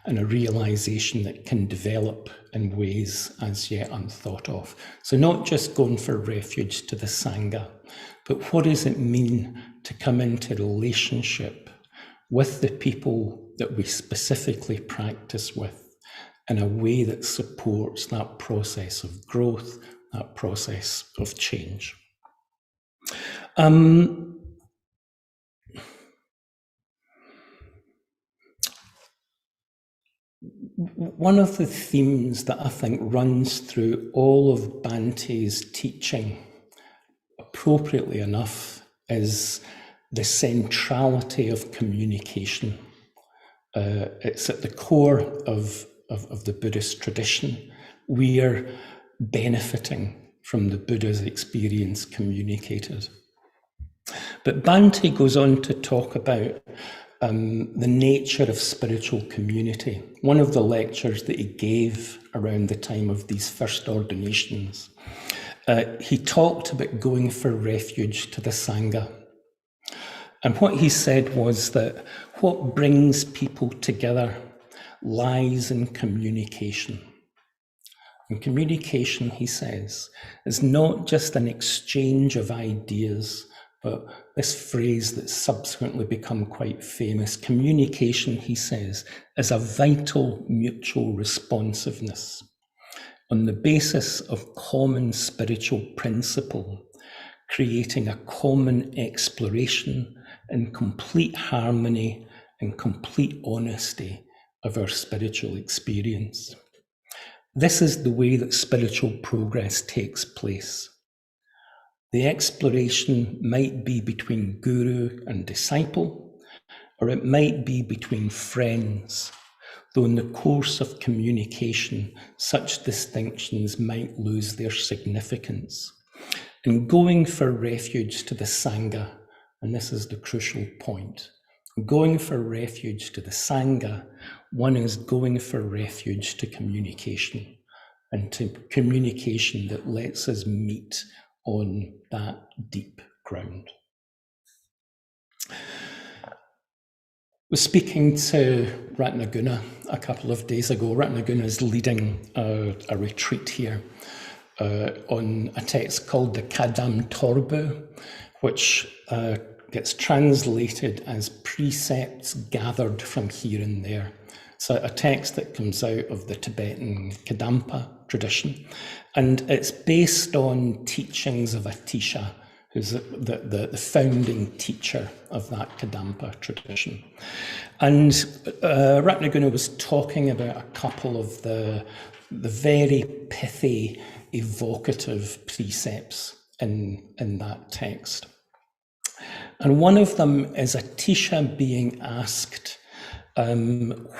and a realization that can develop in ways as yet unthought of. So not just going for refuge to the Sangha, but what does it mean to come into relationship with the people that we specifically practice with in a way that supports that process of growth, that process of change. One of the themes that I think runs through all of Bhante's teaching, appropriately enough, is the centrality of communication. It's at the core of the Buddhist tradition. We are benefiting from the Buddha's experience communicated. But Bhante goes on to talk about the nature of spiritual community. One of the lectures that he gave around the time of these first ordinations, he talked about going for refuge to the Sangha. And what he said was that what brings people together lies in communication. And communication, he says, is not just an exchange of ideas, but this phrase that's subsequently become quite famous, communication, he says, is a vital mutual responsiveness on the basis of common spiritual principle, creating a common exploration in complete harmony and complete honesty of our spiritual experience. This is the way that spiritual progress takes place. The exploration might be between guru and disciple, or it might be between friends, though in the course of communication, such distinctions might lose their significance. And going for refuge to the Sangha, and this is the crucial point, going for refuge to the Sangha, one is going for refuge to communication, and to communication that lets us meet on that deep ground. was speaking to Ratnaguna a couple of days ago. Ratnaguna is leading a retreat here on a text called the Kadam Torbu, which gets translated as precepts gathered from here and there. So a text that comes out of the Tibetan Kadampa tradition, and it's based on teachings of Atisha, who's the founding teacher of that Kadampa tradition. And Ratnaguna was talking about a couple of the very pithy, evocative precepts in that text. And one of them is Atisha being asked,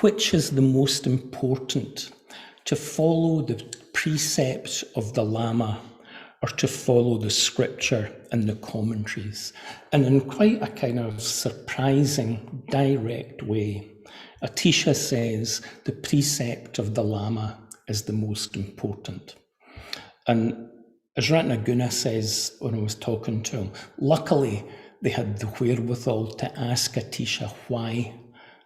which is the most important, to follow the precept of the Lama or to follow the scripture and the commentaries? And in quite a kind of surprising, direct way, Atisha says the precept of the Lama is the most important. And as Ratnaguna says when I was talking to him, luckily they had the wherewithal to ask Atisha why.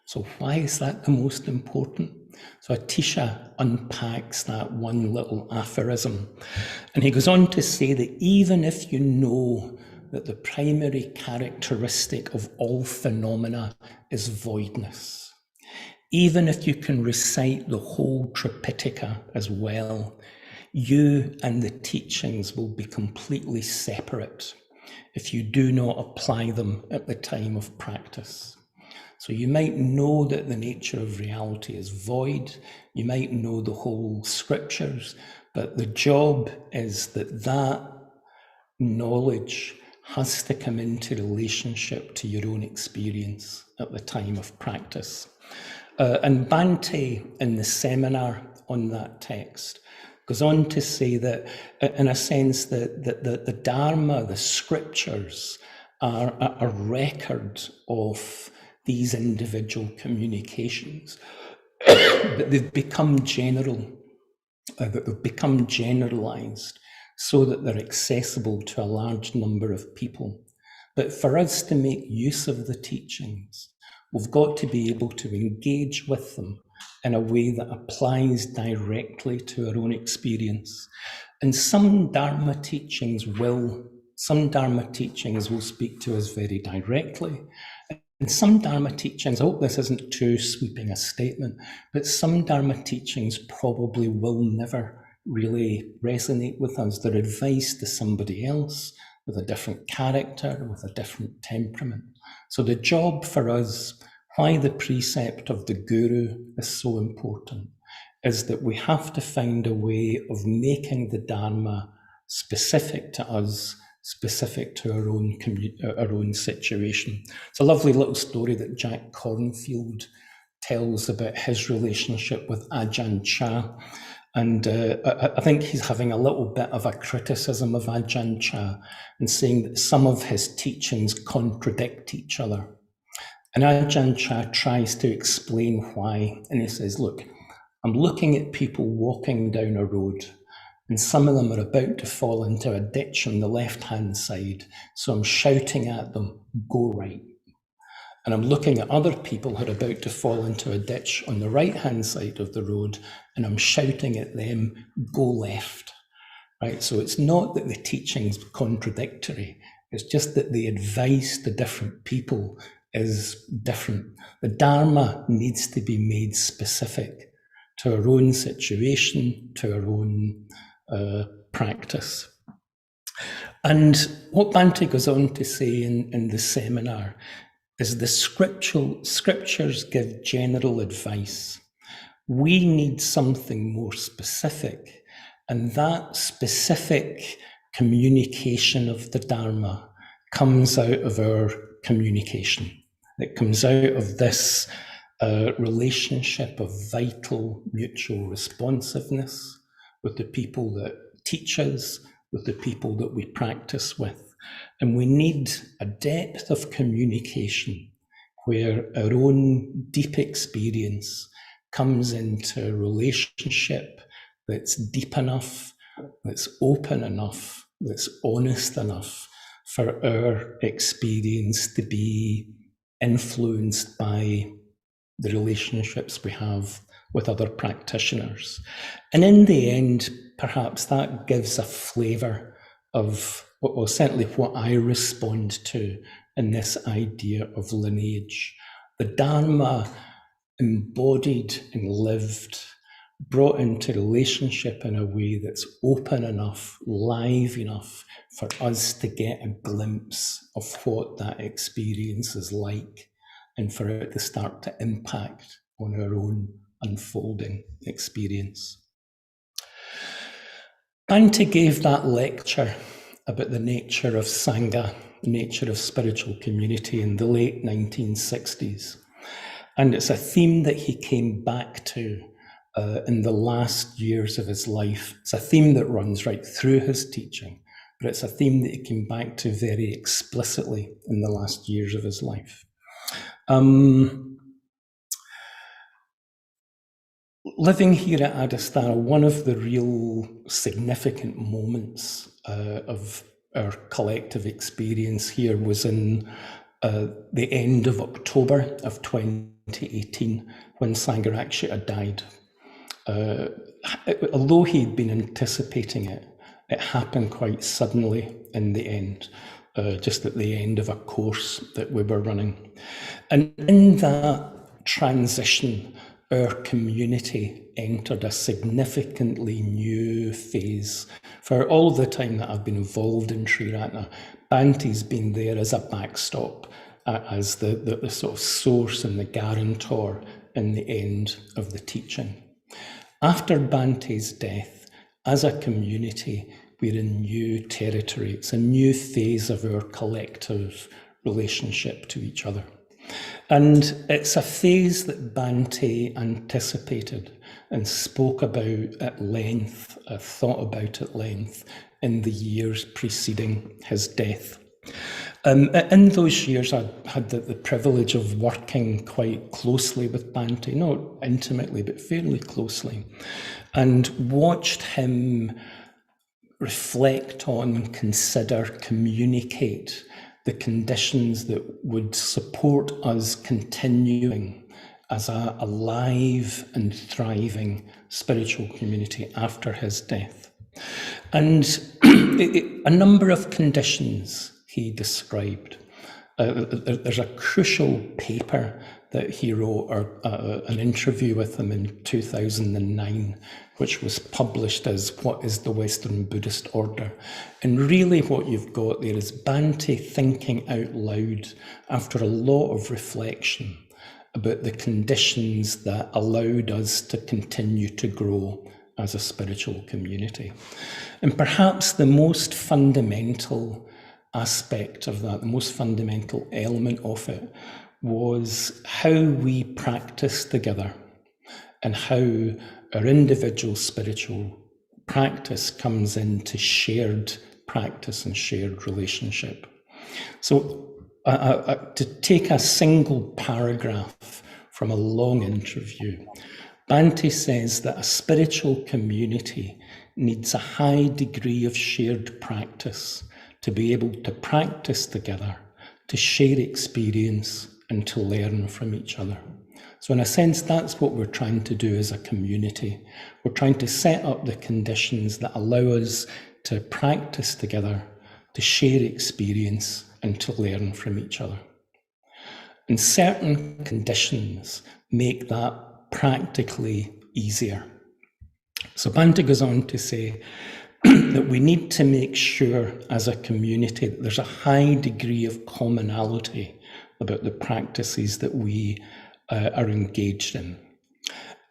So why is that the most important? So Atisha unpacks that one little aphorism. And he goes on to say that even if you know that the primary characteristic of all phenomena is voidness, even if you can recite the whole Tripitaka as well, you and the teachings will be completely separate if you do not apply them at the time of practice. So you might know that the nature of reality is void, you might know the whole scriptures, but the job is that that knowledge has to come into relationship to your own experience at the time of practice. And Bhante, in the seminar on that text, goes on to say that, in a sense, that the Dharma, the scriptures, are a record of these individual communications, but they've become general, that they've become generalized so that they're accessible to a large number of people. But for us to make use of the teachings, we've got to be able to engage with them in a way that applies directly to our own experience. And some Dharma teachings will speak to us very directly. And some Dharma teachings, I hope this isn't too sweeping a statement, but some Dharma teachings probably will never really resonate with us. They're advice to somebody else with a different character, with a different temperament. So the job for us, why the precept of the Guru is so important, is that we have to find a way of making the Dharma specific to us, specific to our own situation. It's a lovely little story that Jack Cornfield tells about his relationship with Ajahn Chah. And I think he's having a little bit of a criticism of Ajahn Chah and saying that some of his teachings contradict each other. And Ajahn Chah tries to explain why. And he says, look, I'm looking at people walking down a road, and some of them are about to fall into a ditch on the left-hand side. So I'm shouting at them, go right. And I'm looking at other people who are about to fall into a ditch on the right-hand side of the road, and I'm shouting at them, go left. Right? So it's not that the teaching's contradictory. It's just that the advice to different people is different. The Dharma needs to be made specific to our own situation, to our own practice. And what Bhante goes on to say in the seminar is the scriptures give general advice. We need something more specific, and that specific communication of the Dharma comes out of our communication. It comes out of this relationship of vital mutual responsiveness with the people that teach us, with the people that we practice with. And we need a depth of communication where our own deep experience comes into a relationship that's deep enough, that's open enough, that's honest enough for our experience to be influenced by the relationships we have with other practitioners. And in the end, perhaps that gives a flavour of, well, certainly what I respond to in this idea of lineage. The Dharma embodied and lived, brought into relationship in a way that's open enough, live enough for us to get a glimpse of what that experience is like, and for it to start to impact on our own unfolding experience. Bhante gave that lecture about the nature of Sangha, the nature of spiritual community in the late 1960s. And it's a theme that he came back to in the last years of his life. It's a theme that runs right through his teaching, but it's a theme that he came back to very explicitly in the last years of his life. Living here at Adhistara, one of the real significant moments of our collective experience here was in the end of October of 2018, when Sangharakshita died. Although he'd been anticipating it, it happened quite suddenly in the end, just at the end of a course that we were running. And in that transition, our community entered a significantly new phase. For all the time that I've been involved in Triratna, Bhante's been there as a backstop, as the sort of source and the guarantor in the end of the teaching. After Bhante's death, as a community, we're in new territory. It's a new phase of our collective relationship to each other. And it's a phase that Bhante anticipated and spoke about at length, thought about at length in the years preceding his death. In those years, I had the privilege of working quite closely with Bhante, not intimately, but fairly closely, and watched him reflect on, consider, communicate the conditions that would support us continuing as a alive and thriving spiritual community after his death. And a number of conditions he described. There's a crucial paper that he wrote, or an interview with him in 2009, which was published as What is the Western Buddhist Order? And really what you've got there is Bhante thinking out loud after a lot of reflection about the conditions that allowed us to continue to grow as a spiritual community. And perhaps the most fundamental aspect of that, the most fundamental element of it, was how we practice together and how our individual spiritual practice comes into shared practice and shared relationship. So to take a single paragraph from a long interview, Bhante says that a spiritual community needs a high degree of shared practice to be able to practice together, to share experience, and to learn from each other. So in a sense, that's what we're trying to do as a community. We're trying to set up the conditions that allow us to practice together, to share experience, and to learn from each other. And certain conditions make that practically easier. So Bhante goes on to say that we need to make sure as a community that there's a high degree of commonality about the practices that we are engaged in.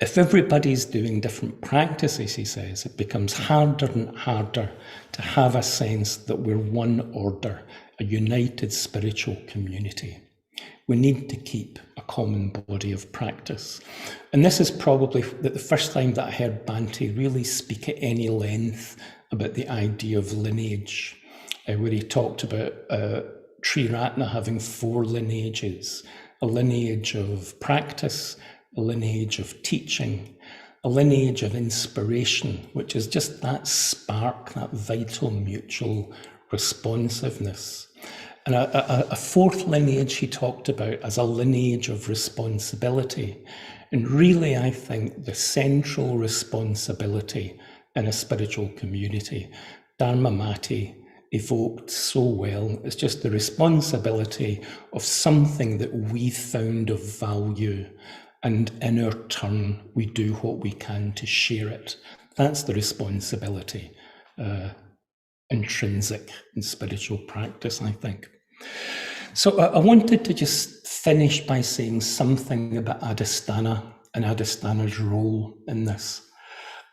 If everybody's doing different practices, he says, it becomes harder and harder to have a sense that we're one order, a united spiritual community. We need to keep a common body of practice. And this is probably the first time that I heard Bhante really speak at any length about the idea of lineage, where he talked about Triratna having 4 lineages: a lineage of practice, a lineage of teaching, a lineage of inspiration, which is just that spark, that vital mutual responsiveness, And a fourth lineage he talked about as a lineage of responsibility. And really, I think the central responsibility in a spiritual community, Dharmamati evoked so well, is just the responsibility of something that we found of value, and in our turn, we do what we can to share it. That's the responsibility intrinsic in spiritual practice, I think. So I wanted to just finish by saying something about Adhisthana and Adhisthana's role in this.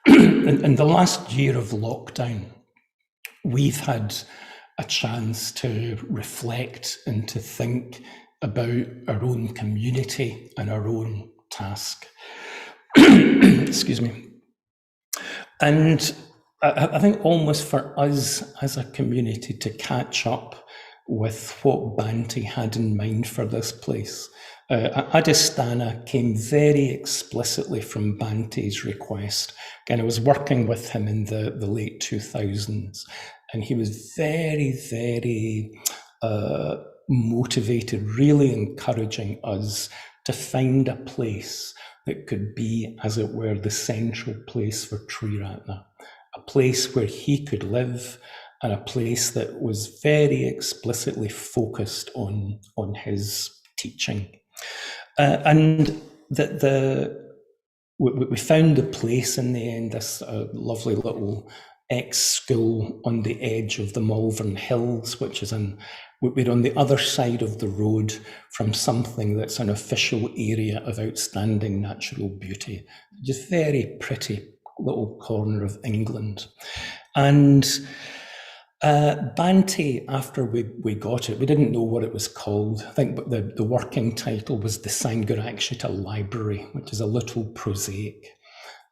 In the last year of lockdown, we've had a chance to reflect and to think about our own community and our own task. Excuse me. And I think almost for us as a community to catch up with what Bhante had in mind for this place. Adhisthana came very explicitly from Bhante's request. Again, I was working with him in the late 2000s, and he was very, very motivated, really encouraging us to find a place that could be, as it were, the central place for Triratna, a place where he could live, and a place that was very explicitly focused on his teaching. And we found the place in the end, this lovely little ex-school on the edge of the Malvern Hills, which is we're on the other side of the road from something that's an official area of outstanding natural beauty. Just very pretty little corner of England. And Bhante, after we got it, we didn't know what it was called. I think the working title was the Sangharakshita Library, which is a little prosaic.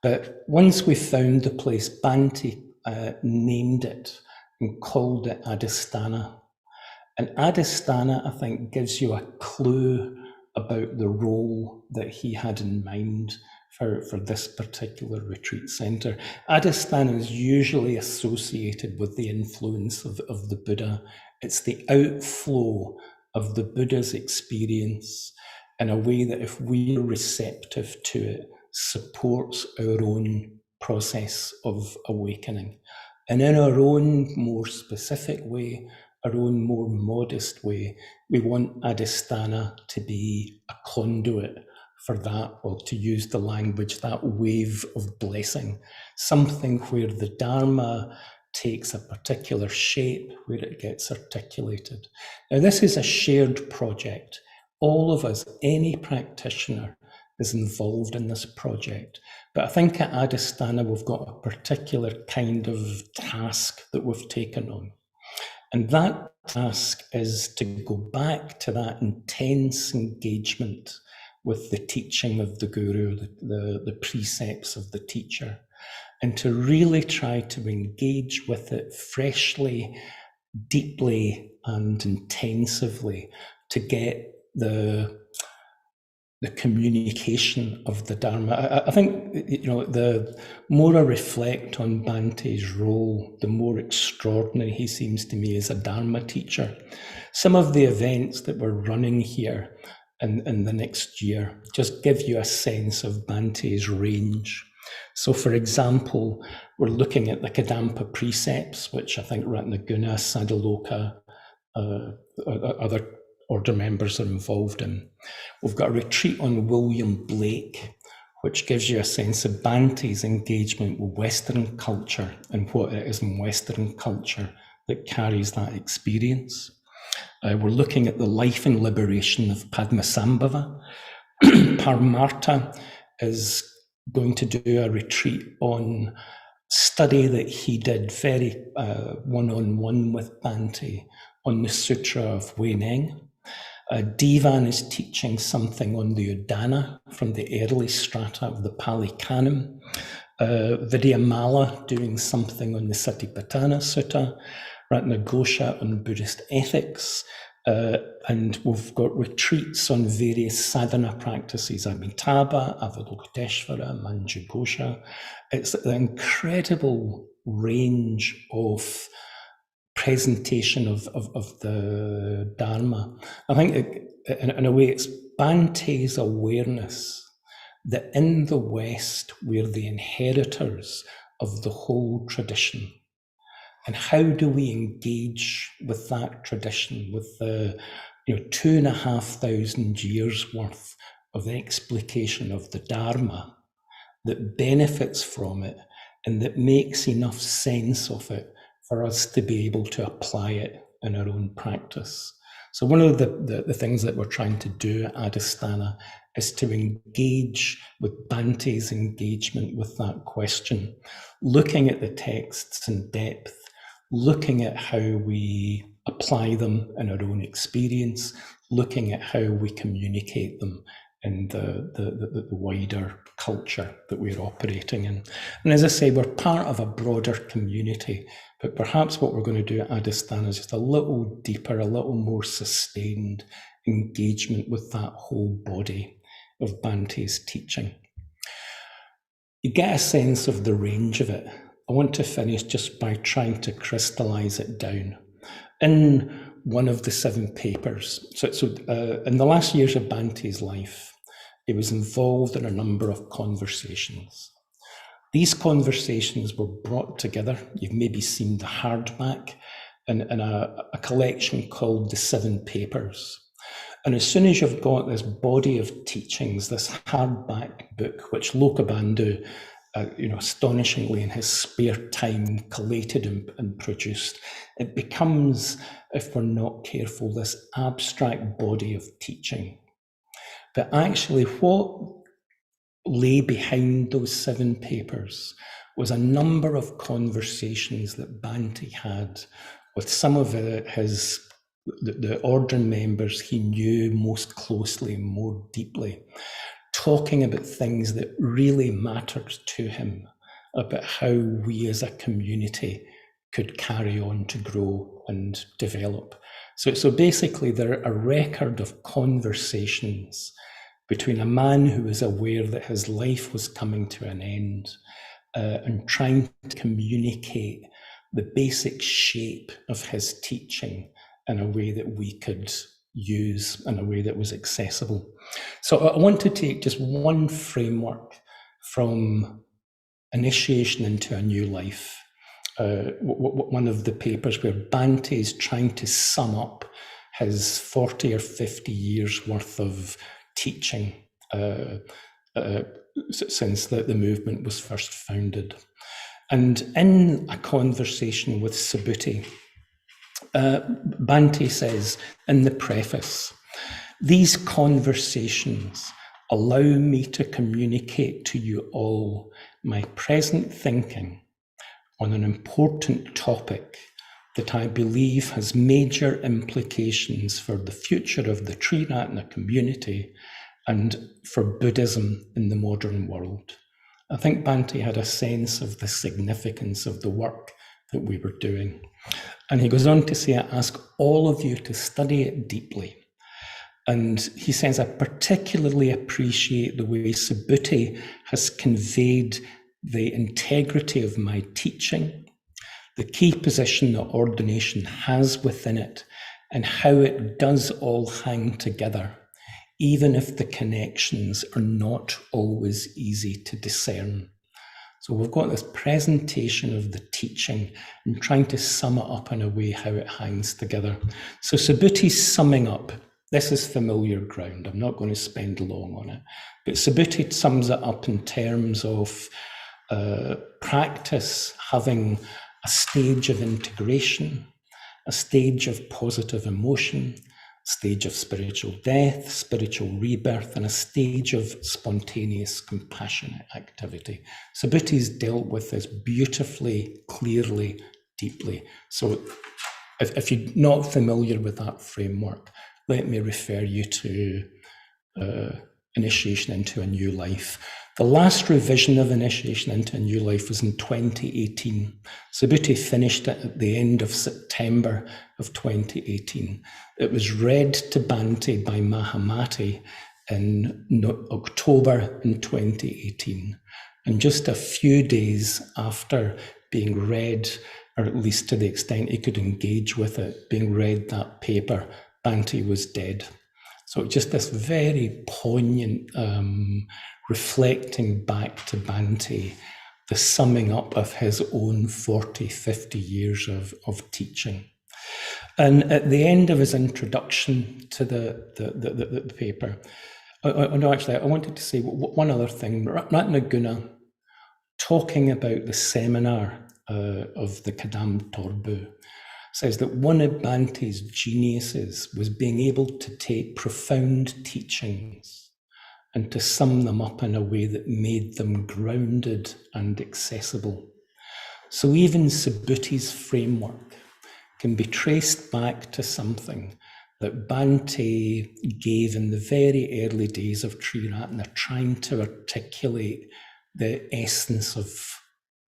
But once we found the place, Bhante named it and called it Adhisthana. And Adhisthana, I think, gives you a clue about the role that he had in mind for this particular retreat centre. Adhisthana is usually associated with the influence of the Buddha. It's the outflow of the Buddha's experience in a way that, if we're receptive to it, supports our own process of awakening. And in our own more specific way, our own more modest way, we want Adhisthana to be a conduit for that, or to use the language, that wave of blessing, something where the Dharma takes a particular shape, where it gets articulated. Now, this is a shared project. All of us, any practitioner, is involved in this project. But I think at Adhisthana, we've got a particular kind of task that we've taken on. And that task is to go back to that intense engagement with the teaching of the Guru, the precepts of the teacher, and to really try to engage with it freshly, deeply, and intensively to get the communication of the Dharma. I think, the more I reflect on Bhante's role, the more extraordinary he seems to me as a Dharma teacher. Some of the events that we're running here in the next year just give you a sense of Bhante's range. So, for example, we're looking at the Kadampa precepts, which I think Ratnaguna, Sadaloka, other order members are involved in. We've got a retreat on William Blake, which gives you a sense of Bhante's engagement with Western culture and what it is in Western culture that carries that experience. We're looking at the life and liberation of Padmasambhava. Paramartha is going to do a retreat on study that he did very one-on-one with Bhante on the Sutra of Huineng. Divan is teaching something on the Udana from the early strata of the Pali Canon. Vidyamala doing something on the Satipatthana Sutta. Ratnagosha on Buddhist ethics. And we've got retreats on various sadhana practices, Amitabha, Avalokiteshvara, Manjughosha. It's an incredible range of presentation of the Dharma. I think in a way it's Bhante's awareness that in the West we're the inheritors of the whole tradition. And how do we engage with that tradition, with the 2,500 years worth of explication of the Dharma that benefits from it and that makes enough sense of it for us to be able to apply it in our own practice. So one of the things that we're trying to do at Adhisthana is to engage with Bhante's engagement with that question, looking at the texts in depth, looking at how we apply them in our own experience, looking at how we communicate them in the wider culture that we're operating in. And as I say, we're part of a broader community, but perhaps what we're going to do at Adhisthana is just a little deeper, a little more sustained engagement with that whole body of Bhante's teaching. You get a sense of the range of it. I want to finish just by trying to crystallize it down. In one of the 7 papers, so in the last years of Bhante's life, he was involved in a number of conversations. These conversations were brought together. You've maybe seen the hardback in a collection called The 7 Papers. And as soon as you've got this body of teachings, this hardback book, which Lokabandhu, astonishingly in his spare time collated and produced, it becomes, if we're not careful, this abstract body of teaching. But actually what lay behind those 7 papers was a number of conversations that Bhante had with some of the order members he knew most closely and more deeply, talking about things that really mattered to him, about how we as a community could carry on to grow and develop. So basically they're a record of conversations between a man who was aware that his life was coming to an end and trying to communicate the basic shape of his teaching in a way that we could use, in a way that was accessible. So I want to take just one framework from initiation into a new life. One of the papers where Bhante is trying to sum up his 40 or 50 years worth of teaching since the movement was first founded. And in a conversation with Subhuti, Bhante says in the preface, "These conversations allow me to communicate to you all my present thinking on an important topic that I believe has major implications for the future of the Triratna community and for Buddhism in the modern world." I think Bhante had a sense of the significance of the work that we were doing. And he goes on to say, "I ask all of you to study it deeply." And he says, "I particularly appreciate the way Subhuti has conveyed the integrity of my teaching, the key position that ordination has within it, and how it does all hang together, even if the connections are not always easy to discern." So we've got this presentation of the teaching and trying to sum it up in a way how it hangs together. So Subhuti's summing up. This is familiar ground. I'm not going to spend long on it. But Subhuti sums it up in terms of practice having a stage of integration, a stage of positive emotion, stage of spiritual death, spiritual rebirth, and a stage of spontaneous compassionate activity. Subhuti's dealt with this beautifully, clearly, deeply. So if you're not familiar with that framework, let me refer you to Initiation into a New Life. The last revision of Initiation into a New Life was in 2018. Subhuti finished it at the end of September of 2018. It was read to Bhante by Mahamati in October in 2018. And just a few days after being read or at least to the extent he could engage with it, being read that paper, Bhante was dead. So just this very poignant reflecting back to Bhante, the summing up of his own 40, 50 years of teaching. And at the end of his introduction to the paper, no, actually, I wanted to say one other thing. Ratnaguna, talking about the seminar of the Kadam Torbu, says that one of Bhante's geniuses was being able to take profound teachings and to sum them up in a way that made them grounded and accessible. So even Subhuti's framework can be traced back to something that Bhante gave in the very early days of Triratna, trying to articulate the essence of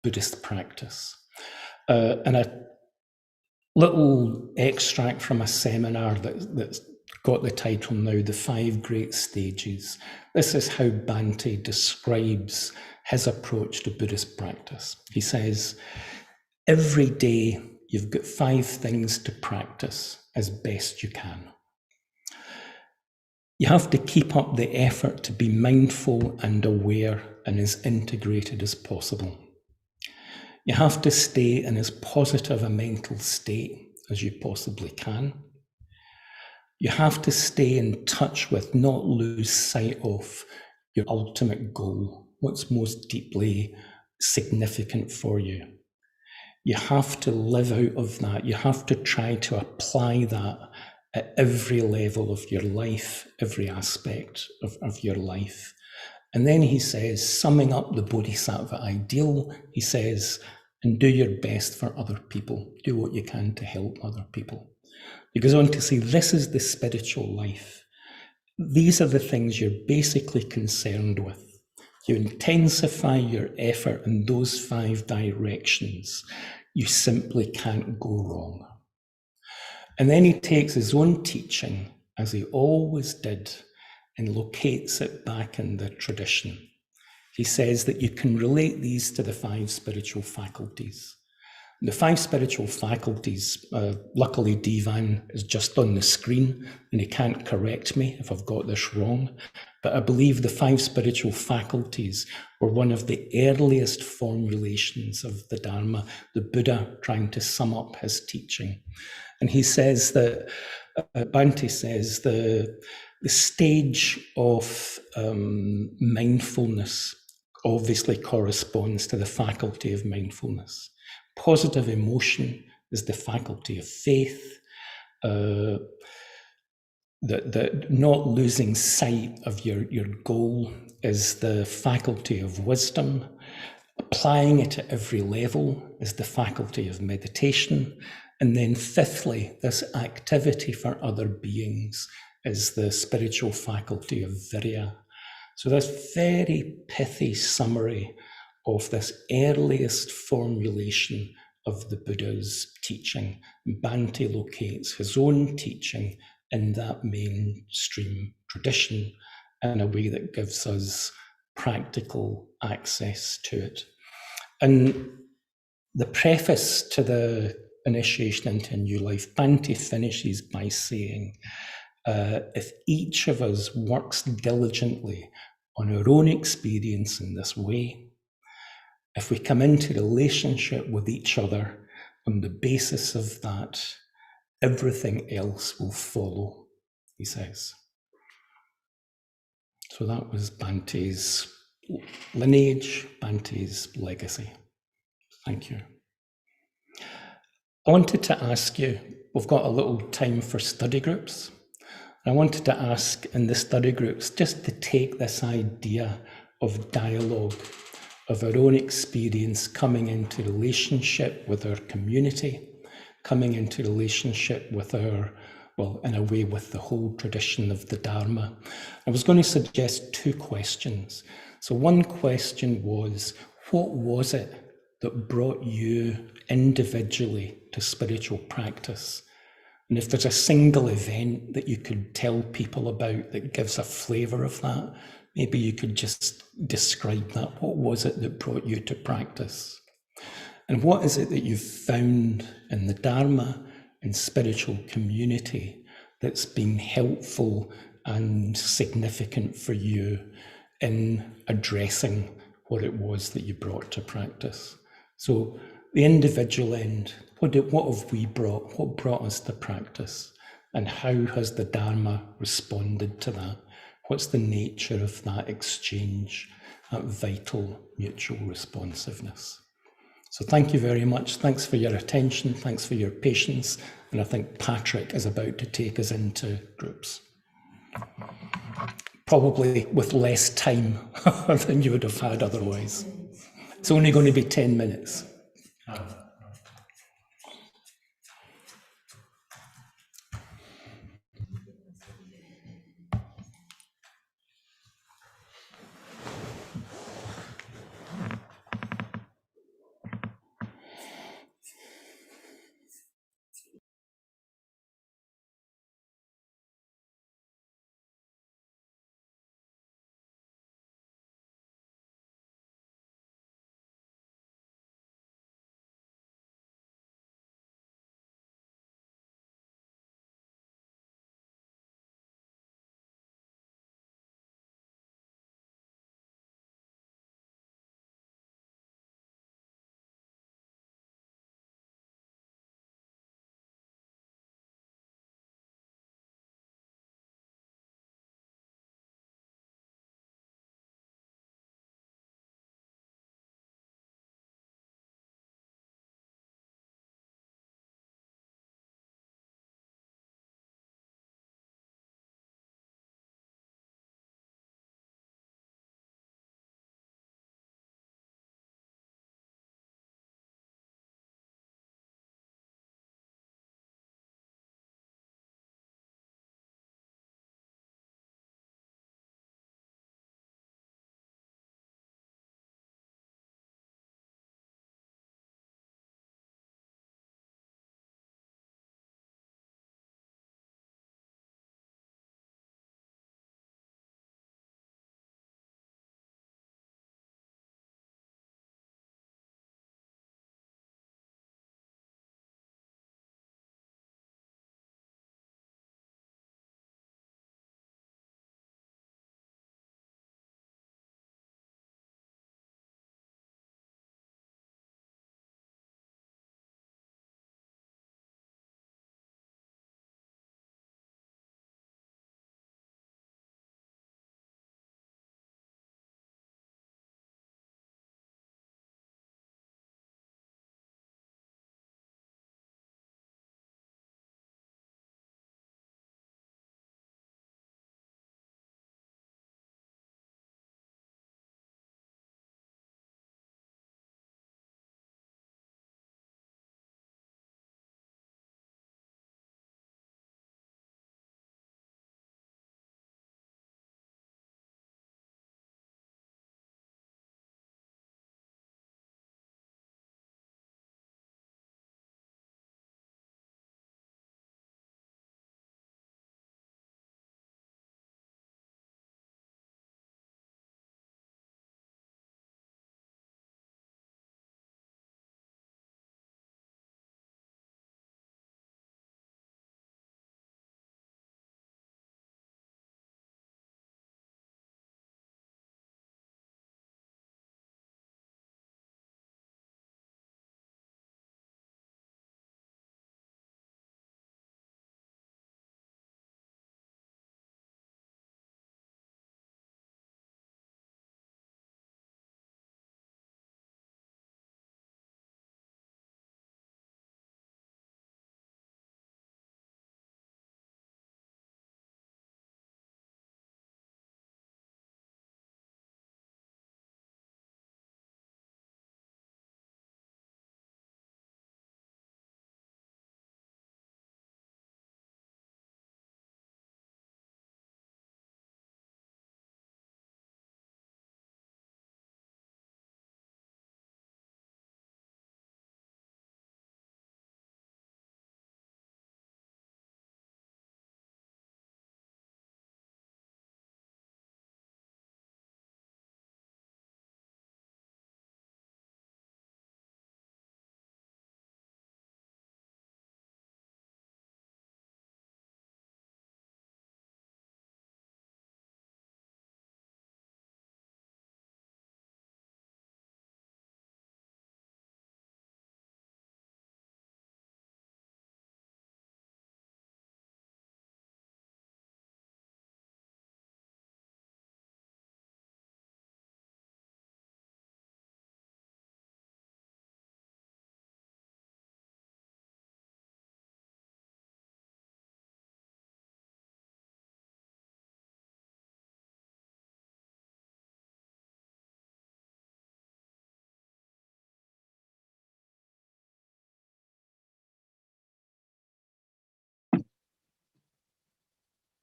Buddhist practice. And a little extract from a seminar that's got the title now, The 5 Great Stages. This is how Bhante describes his approach to Buddhist practice. He says, every day you've got 5 things to practice as best you can. You have to keep up the effort to be mindful and aware and as integrated as possible. You have to stay in as positive a mental state as you possibly can. You have to stay in touch with, not lose sight of, your ultimate goal, what's most deeply significant for you. You have to live out of that. You have to try to apply that at every level of your life, every aspect of your life. And then he says, summing up the Bodhisattva ideal, he says, and do your best for other people. Do what you can to help other people. He goes on to say, this is the spiritual life. These are the things you're basically concerned with. You intensify your effort in those 5 directions. You simply can't go wrong. And then he takes his own teaching, as he always did, and locates it back in the tradition. He says that you can relate these to the 5 spiritual faculties. The 5 spiritual faculties, luckily Divan is just on the screen and he can't correct me if I've got this wrong, but I believe the 5 spiritual faculties were one of the earliest formulations of the Dharma, the Buddha trying to sum up his teaching. And he says that, Bhante says, the stage of mindfulness obviously corresponds to the faculty of mindfulness. Positive emotion is the faculty of faith. The not losing sight of your goal is the faculty of wisdom. Applying it at every level is the faculty of meditation. And then fifthly, this activity for other beings is the spiritual faculty of virya. So this very pithy summary of this earliest formulation of the Buddha's teaching. Bhante locates his own teaching in that mainstream tradition in a way that gives us practical access to it. And the preface to the initiation into a new life, Bhante finishes by saying, if each of us works diligently on our own experience in this way, if we come into relationship with each other on the basis of that, everything else will follow, he says. So that was Bhante's lineage, Bhante's legacy. Thank you. I wanted to ask you, we've got a little time for study groups. I wanted to ask in the study groups just to take this idea of dialogue, of our own experience coming into relationship with our community, coming into relationship with our, well, in a way with the whole tradition of the Dharma. I was going to suggest 2 questions. So one question was, what was it that brought you individually to spiritual practice? And if there's a single event that you could tell people about that gives a flavour of that, maybe you could just describe that. What was it that brought you to practice? And what is it that you've found in the Dharma and spiritual community that's been helpful and significant for you in addressing what it was that you brought to practice? So the individual end, what have we brought? What brought us to practice? And how has the Dharma responded to that? What's the nature of that exchange, that vital mutual responsiveness? So thank you very much. Thanks for your attention. Thanks for your patience. And I think Patrick is about to take us into groups. Probably with less time than you would have had otherwise. It's only going to be 10 minutes.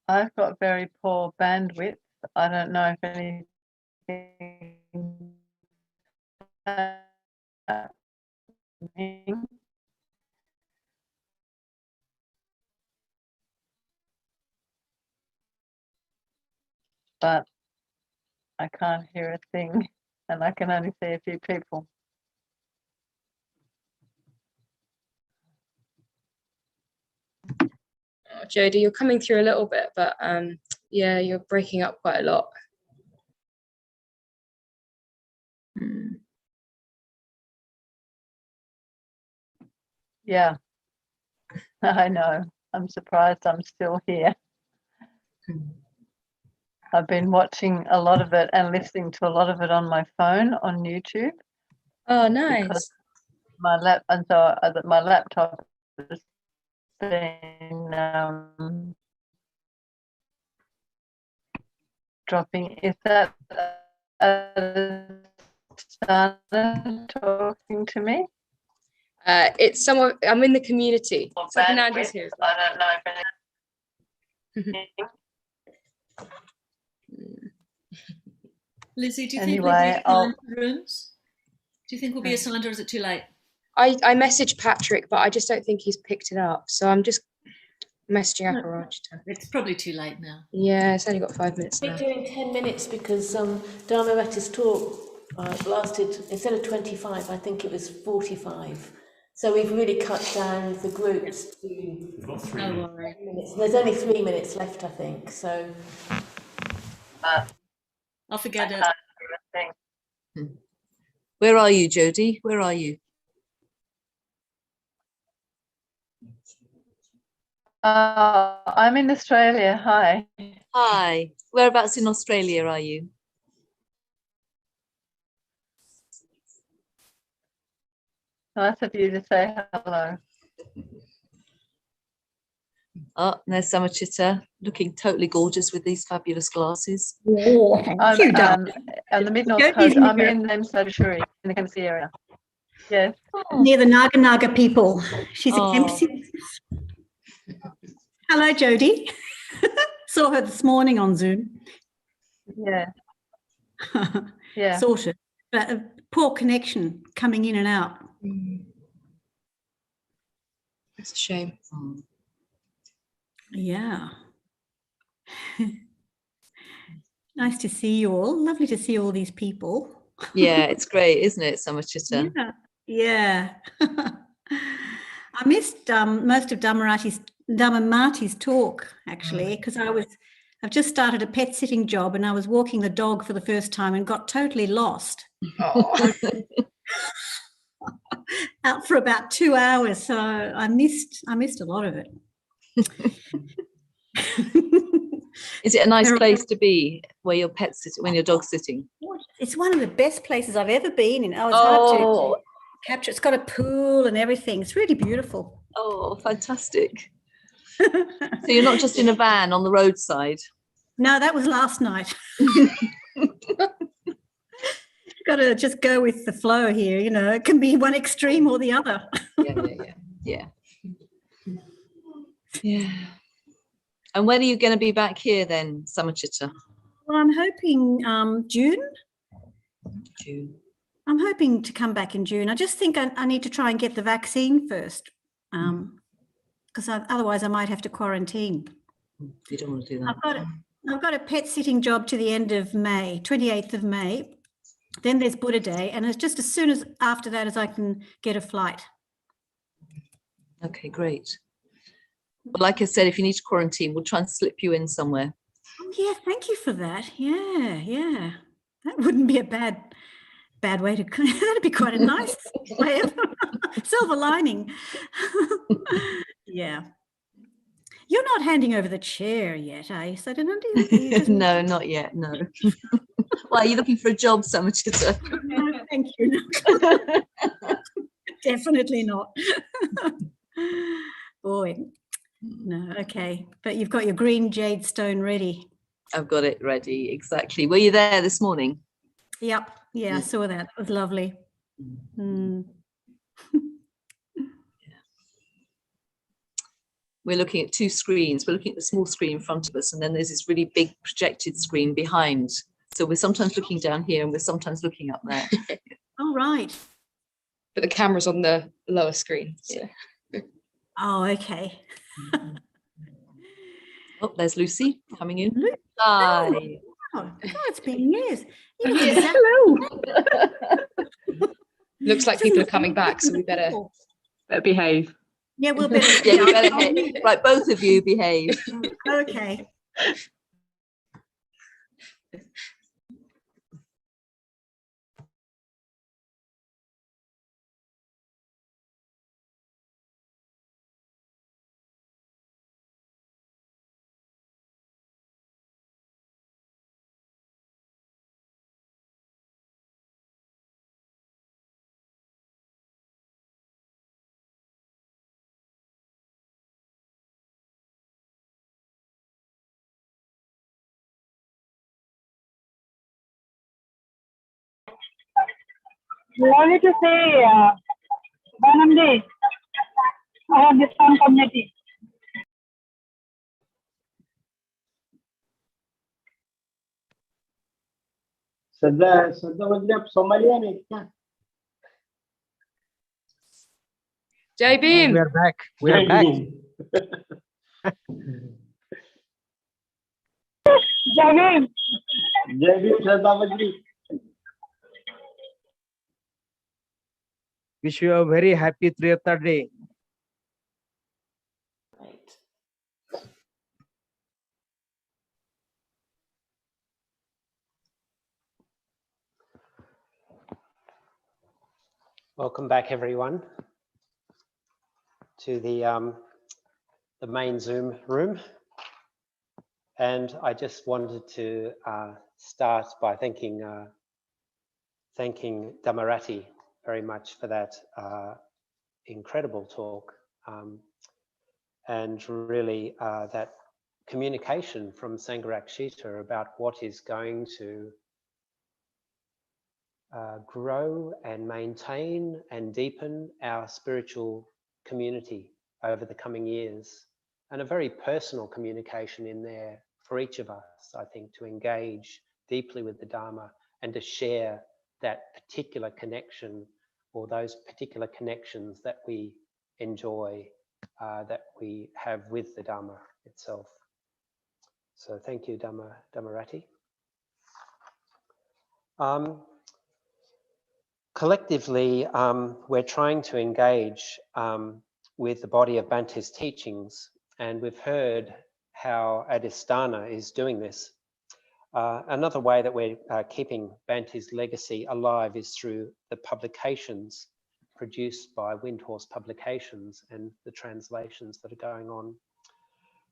I've got very poor bandwidth. I don't know if anything happening. But I can't hear a thing, and I can only see a few people. Oh, Jodie, you're coming through a little bit, but yeah, you're breaking up quite a lot. Yeah, I know. I'm surprised I'm still here. I've been watching a lot of it and listening to a lot of it on my phone on YouTube. Oh, nice. Because my laptop has been dropping. Is that Sana talking to me? It's someone. I'm in the community. Or So Fernanda's here. I don't know if anything. Lizzie, do you Anyway, think we'll be assigned rooms? Do you think we'll be assigned, or is it too late? I messaged Patrick, but I just don't think he's picked it up. So I'm just messaging Aparajita. It's probably too late now. Yeah, it's only got 5 minutes We're now. doing 10 minutes because Dharmarati's talk lasted, instead of 25, I think it was 45. So we've really cut down the groups to We've got 3 No minutes. worry. 10 minutes. There's only 3 minutes left, I think. So I'll forget it. Where are you, Jodie? Where are you? I'm in Australia. Hi. Hi. Whereabouts in Australia are you? Nice of you to say hello. Oh, there's Samachita, looking totally gorgeous with these fabulous glasses. Oh, thank you, darling. On the mid-north Jodie's coast. in I'm the- in Namsari in the Kempsey area. Yes. Near the Naga Naga people. She's Oh. a Kempsey. Hello, Jodie. Saw her this morning on Zoom. Yeah. Yeah. Sort of, but a poor connection coming in and out. That's a shame. Yeah. Nice to see you all. Lovely to see all these people. Yeah, it's great, isn't it, Samachita? Yeah. I missed most of Dhammarati's talk, actually, because I've just started a pet sitting job and I was walking the dog for the first time and got totally lost. Out for about 2 hours, so I missed a lot of it. Is it a nice place to be where your pet's sitting, when your dog's sitting? It's one of the best places I've ever been in. Oh, it's hard to capture. It's got a pool and everything. It's really beautiful. Oh, fantastic. So you're not just in a van on the roadside? No, that was last night. Got to just go with the flow here, you know. It can be one extreme or the other. Yeah. And when are you going to be back here then, Samachita? Well, I'm hoping June. June. I'm hoping to come back in June. I just think I need to try and get the vaccine first, because otherwise I might have to quarantine. You don't want to do that. I've got a pet sitting job to the end of May, 28th of May. Then there's Buddha Day, and it's just as soon as after that as I can get a flight. Okay, great. Well, like I said, if you need to quarantine, we'll try and slip you in somewhere. Oh, yeah, thank you for that. Yeah. That wouldn't be a bad way to, that'd be quite a nice way of silver lining. Yeah. You're not handing over the chair yet, are you? So No, not yet, no. Why, are you looking for a job, Samachita? No, thank you. Definitely not. Boy, no, okay. But you've got your green jade stone ready. I've got it ready, exactly. Were you there this morning? Yep, yeah, I saw that. It was lovely. we're looking at two screens. We're looking at the small screen in front of us, and then there's this really big projected screen behind. So we're sometimes looking down here and we're sometimes looking up there. Oh, right. But the camera's on the lower screen. So. Yeah. Oh, okay. Oh, there's Lucy coming in. Lucy. Hi. Oh, it's been years. You know, Yeah. hello. Looks like people are coming back, so we better behave. Yeah, we'll better. Yeah, we better behave. Right, both of you behave. Okay. Wanted to say, Banamde, our discount community. श्रद्धा बदले आप Somalia में क्या? Jai Bhim. We are back. We are back. Jai Bhim. जय भीम श्रद्धा बदली. Wish you a very happy Triratna day. Right. Welcome back, everyone, to the main Zoom room. And I just wanted to start by thanking Dhammarati very much for that incredible talk, and really that communication from Sangharakshita about what is going to grow and maintain and deepen our spiritual community over the coming years, and a very personal communication in there for each of us, I think, to engage deeply with the Dharma and to share that particular connection or those particular connections that we enjoy, that we have with the Dharma itself. So thank you, Dhammarati. Collectively, we're trying to engage with the body of Bhante's teachings, and we've heard how Adhisthana is doing this. Another way that we're keeping Bhante's legacy alive is through the publications produced by Windhorse Publications and the translations that are going on.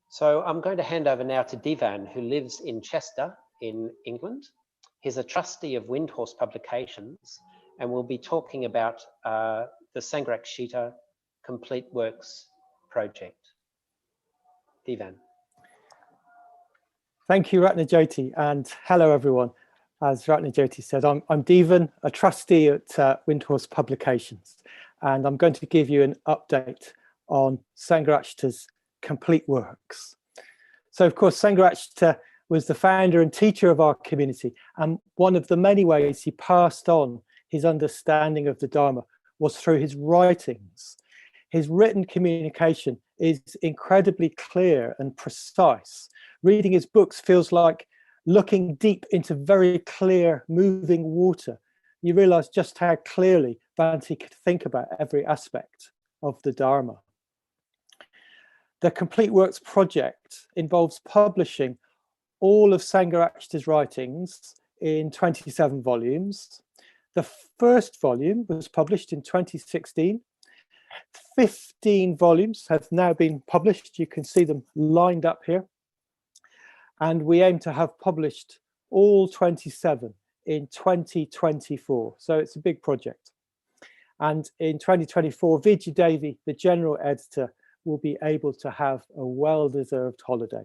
So I'm going to hand over now to Divan, who lives in Chester in England. He's a trustee of Windhorse Publications, and we'll be talking about the Sangharakshita Complete Works project. Divan. Thank you, Ratnajyoti, and hello, everyone. As Ratnajyoti said, I'm Divan, a trustee at Windhorse Publications, and I'm going to give you an update on Sangharakshita's Complete Works. So, of course, Sangharakshita was the founder and teacher of our community, and one of the many ways he passed on his understanding of the Dharma was through his writings. His written communication is incredibly clear and precise. Reading his books feels like looking deep into very clear, moving water. You realize just how clearly Bhante could think about every aspect of the Dharma. The Complete Works project involves publishing all of Sangharakshita's writings in 27 volumes. The first volume was published in 2016. 15 volumes have now been published. You can see them lined up here. And we aim to have published all 27 in 2024. So it's a big project. And in 2024, Vijay Devi, the general editor, will be able to have a well-deserved holiday.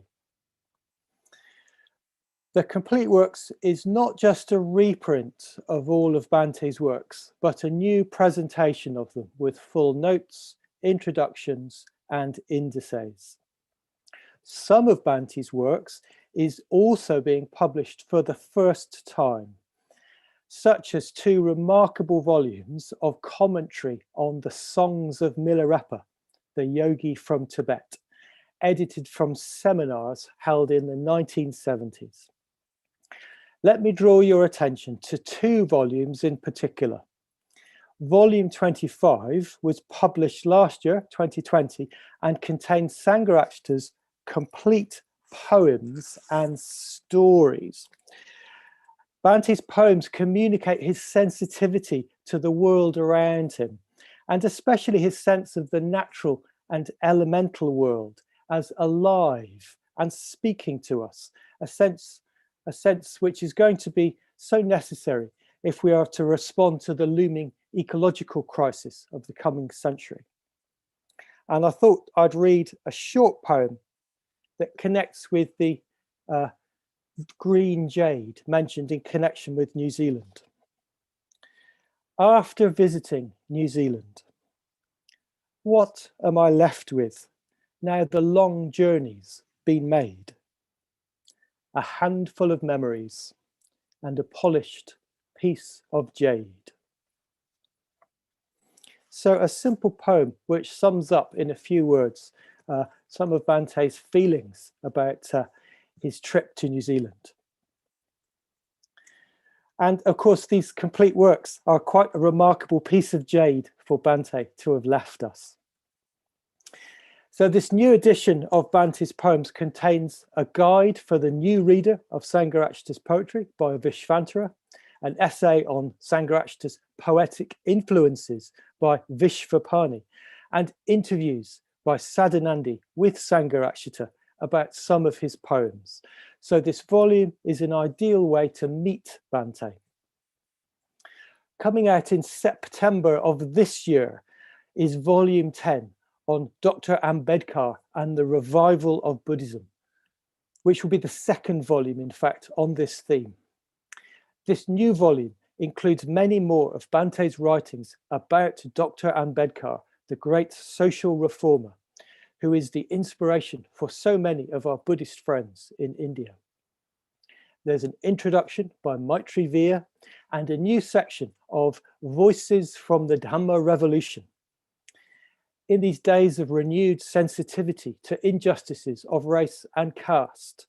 The Complete Works is not just a reprint of all of Bhante's works, but a new presentation of them with full notes, introductions, and indices. some of Bante's works is also being published for the first time, such as 2 remarkable volumes of commentary on the Songs of Milarepa, the yogi from Tibet, edited from seminars held in the 1970s. Let me draw your attention to 2 volumes in particular. Volume 25 was published last year, 2020, and contains Sangharakshita's complete poems and stories. Bante's poems communicate his sensitivity to the world around him, and especially his sense of the natural and elemental world as alive and speaking to us, a sense which is going to be so necessary if we are to respond to the looming ecological crisis of the coming century. And I thought I'd read a short poem that connects with the green jade mentioned in connection with New Zealand. After visiting New Zealand, what am I left with now the long journey's been made? A handful of memories and a polished piece of jade. So a simple poem which sums up in a few words some of Bante's feelings about his trip to New Zealand. And of course, these complete works are quite a remarkable piece of jade for Bante to have left us. So this new edition of Bante's poems contains a guide for the new reader of Sangharakshita's poetry by Vishvantara, an essay on Sangharakshita's poetic influences by Vishvapani, and interviews by Sadhanandi with Sangharakshita about some of his poems. So this volume is an ideal way to meet Bante. Coming out in September of this year is volume 10 on Dr. Ambedkar and the revival of Buddhism, which will be the second volume, in fact, on this theme. This new volume includes many more of Bante's writings about Dr. Ambedkar, the great social reformer, who is the inspiration for so many of our Buddhist friends in India. There's an introduction by Maitri Veer and a new section of Voices from the Dhamma Revolution. In these days of renewed sensitivity to injustices of race and caste,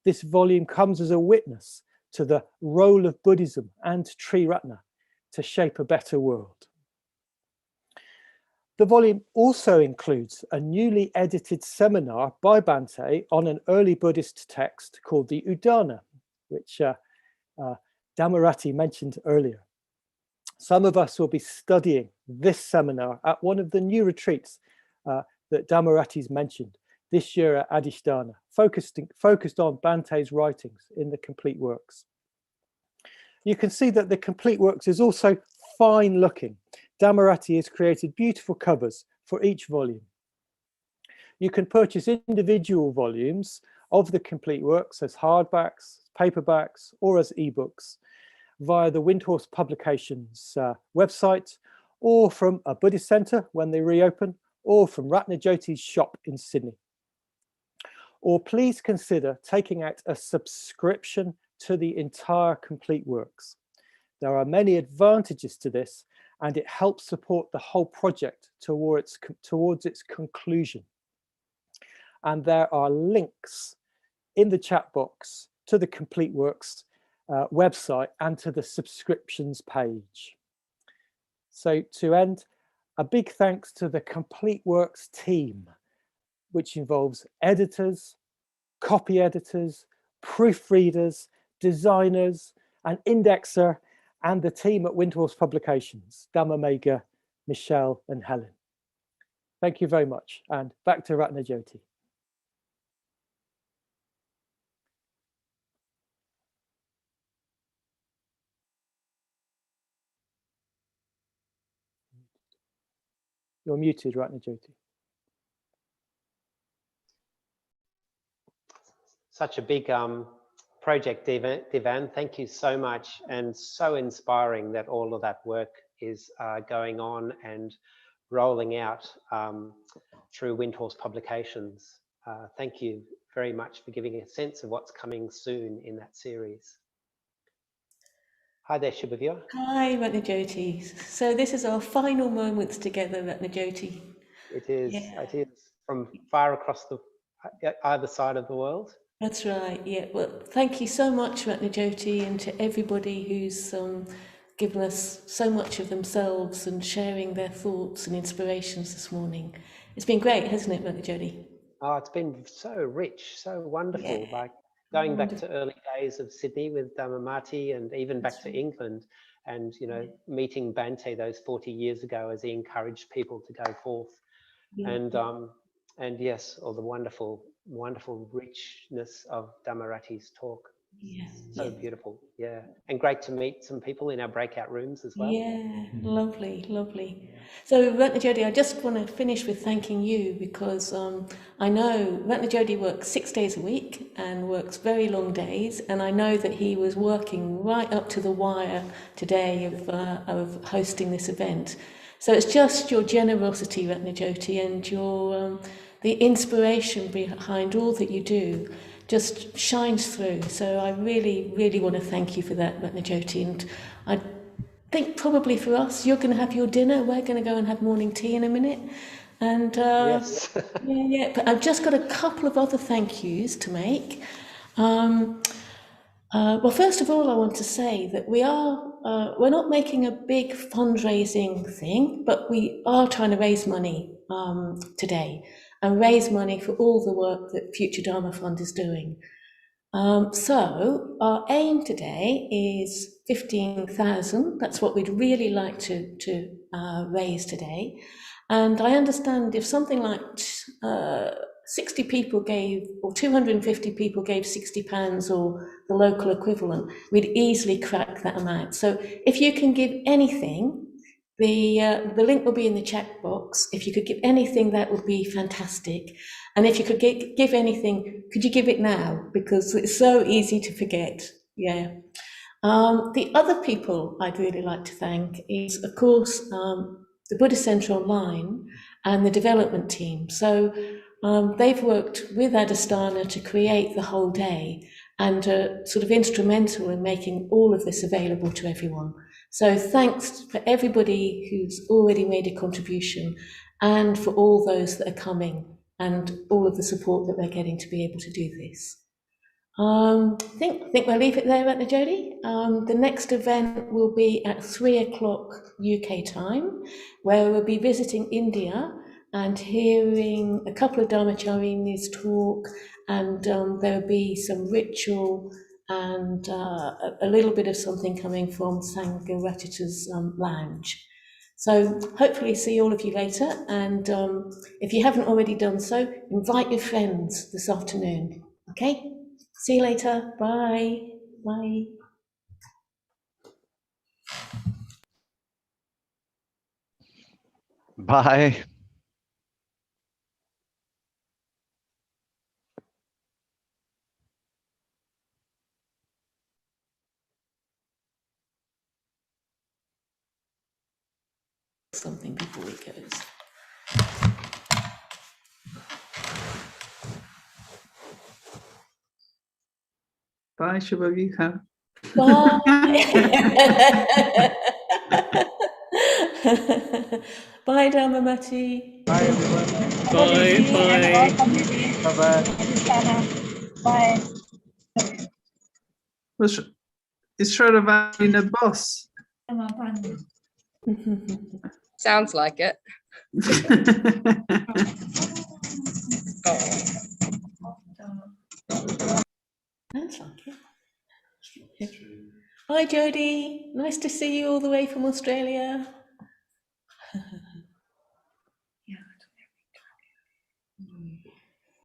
this volume comes as a witness to the role of Buddhism and Triratna to shape a better world. The volume also includes a newly edited seminar by Bante on an early Buddhist text called the Udana, which Dhammarati mentioned earlier. Some of us will be studying this seminar at one of the new retreats that Dhammarati's mentioned this year at Adhisthana, focused on Bante's writings in the complete works. You can see that the complete works is also fine looking. Dhammarati has created beautiful covers for each volume. You can purchase individual volumes of the complete works as hardbacks, paperbacks, or as ebooks via the Windhorse Publications website, or from a Buddhist centre when they reopen, or from Ratnajyoti's shop in Sydney. Or please consider taking out a subscription to the entire complete works. There are many advantages to this, and it helps support the whole project towards its conclusion. And there are links in the chat box to the complete works website and to the subscriptions page. So to end, a big thanks to the complete works team, which involves editors, copy editors, proofreaders, designers, an indexer, and the team at Windhorse Publications, Dhammamega, Michelle, and Helen. Thank you very much, and back to Ratnajyoti. You're muted, Ratnajyoti. Such a big project, Divan. Thank you so much, and so inspiring that all of that work is going on and rolling out through Windhorse Publications. thank you very much for giving a sense of what's coming soon in that series. Hi there, Shubhavyuha. Hi, Ratnajyoti. So this is our final moments together, Ratnajyoti. It is. Yeah. It is from far across the either side of the world. That's right. Yeah. Well, thank you so much, Ratnajyoti, and to everybody who's given us so much of themselves and sharing their thoughts and inspirations this morning. It's been great, hasn't it, Ratnajyoti? Oh, it's been so rich, so wonderful. Yeah. Like going back to early days of Sydney with Dharmamati, and even back to England, and you know, meeting Bhante those 40 years ago as he encouraged people to go forth, and yes, all the wonderful richness of Dhammarati's talk. So beautiful, yeah, and great to meet some people in our breakout rooms as well. Yeah, lovely, lovely. So Ratnajyoti, I just want to finish with thanking you, because I know Ratnajyoti works 6 days a week and works very long days, and I know that he was working right up to the wire today of hosting this event. So it's just your generosity, Ratnajyoti, and your the inspiration behind all that you do just shines through. So I really, really want to thank you for that, Ratnajyoti. And I think probably for us, you're going to have your dinner. We're going to go and have morning tea in a minute. And yes. But I've just got a couple of other thank yous to make. Well, first of all, I want to say that we're not making a big fundraising thing, but we are trying to raise money today, and raise money for all the work that Future Dharma Fund is doing. So our aim today is 15,000. That's what we'd really like to raise today. And I understand if something like 60 people gave, or 250 people gave £60 or the local equivalent, we'd easily crack that amount. So if you can give anything, the link will be in the chat box. If you could give anything, that would be fantastic. And if you could give anything, could you give it now? Because it's so easy to forget. Yeah. The other people I'd really like to thank is, of course, the Buddhist Centre Online and the development team. So they've worked with Adhisthana to create the whole day, and are sort of instrumental in making all of this available to everyone. So thanks for everybody who's already made a contribution, and for all those that are coming, and all of the support that we're getting to be able to do this. I think we'll leave it there, Ratnajyoti. The next event will be at 3 o'clock UK time, where we'll be visiting India and hearing a couple of Dharmacharis talk, and there'll be some ritual and a little bit of something coming from Sangharatita's lounge. So hopefully see all of you later, and if you haven't already done so, invite your friends this afternoon, okay? See you later, bye, bye. Bye. Something before it goes. Bye, Shubhavyuha. Bye. Bye, Dharmamati. Bye, everyone. Bye, bye. Bye. Is Shravani the boss? Sounds like it. Sounds like it. Hi, Jodie. Nice to see you all the way from Australia.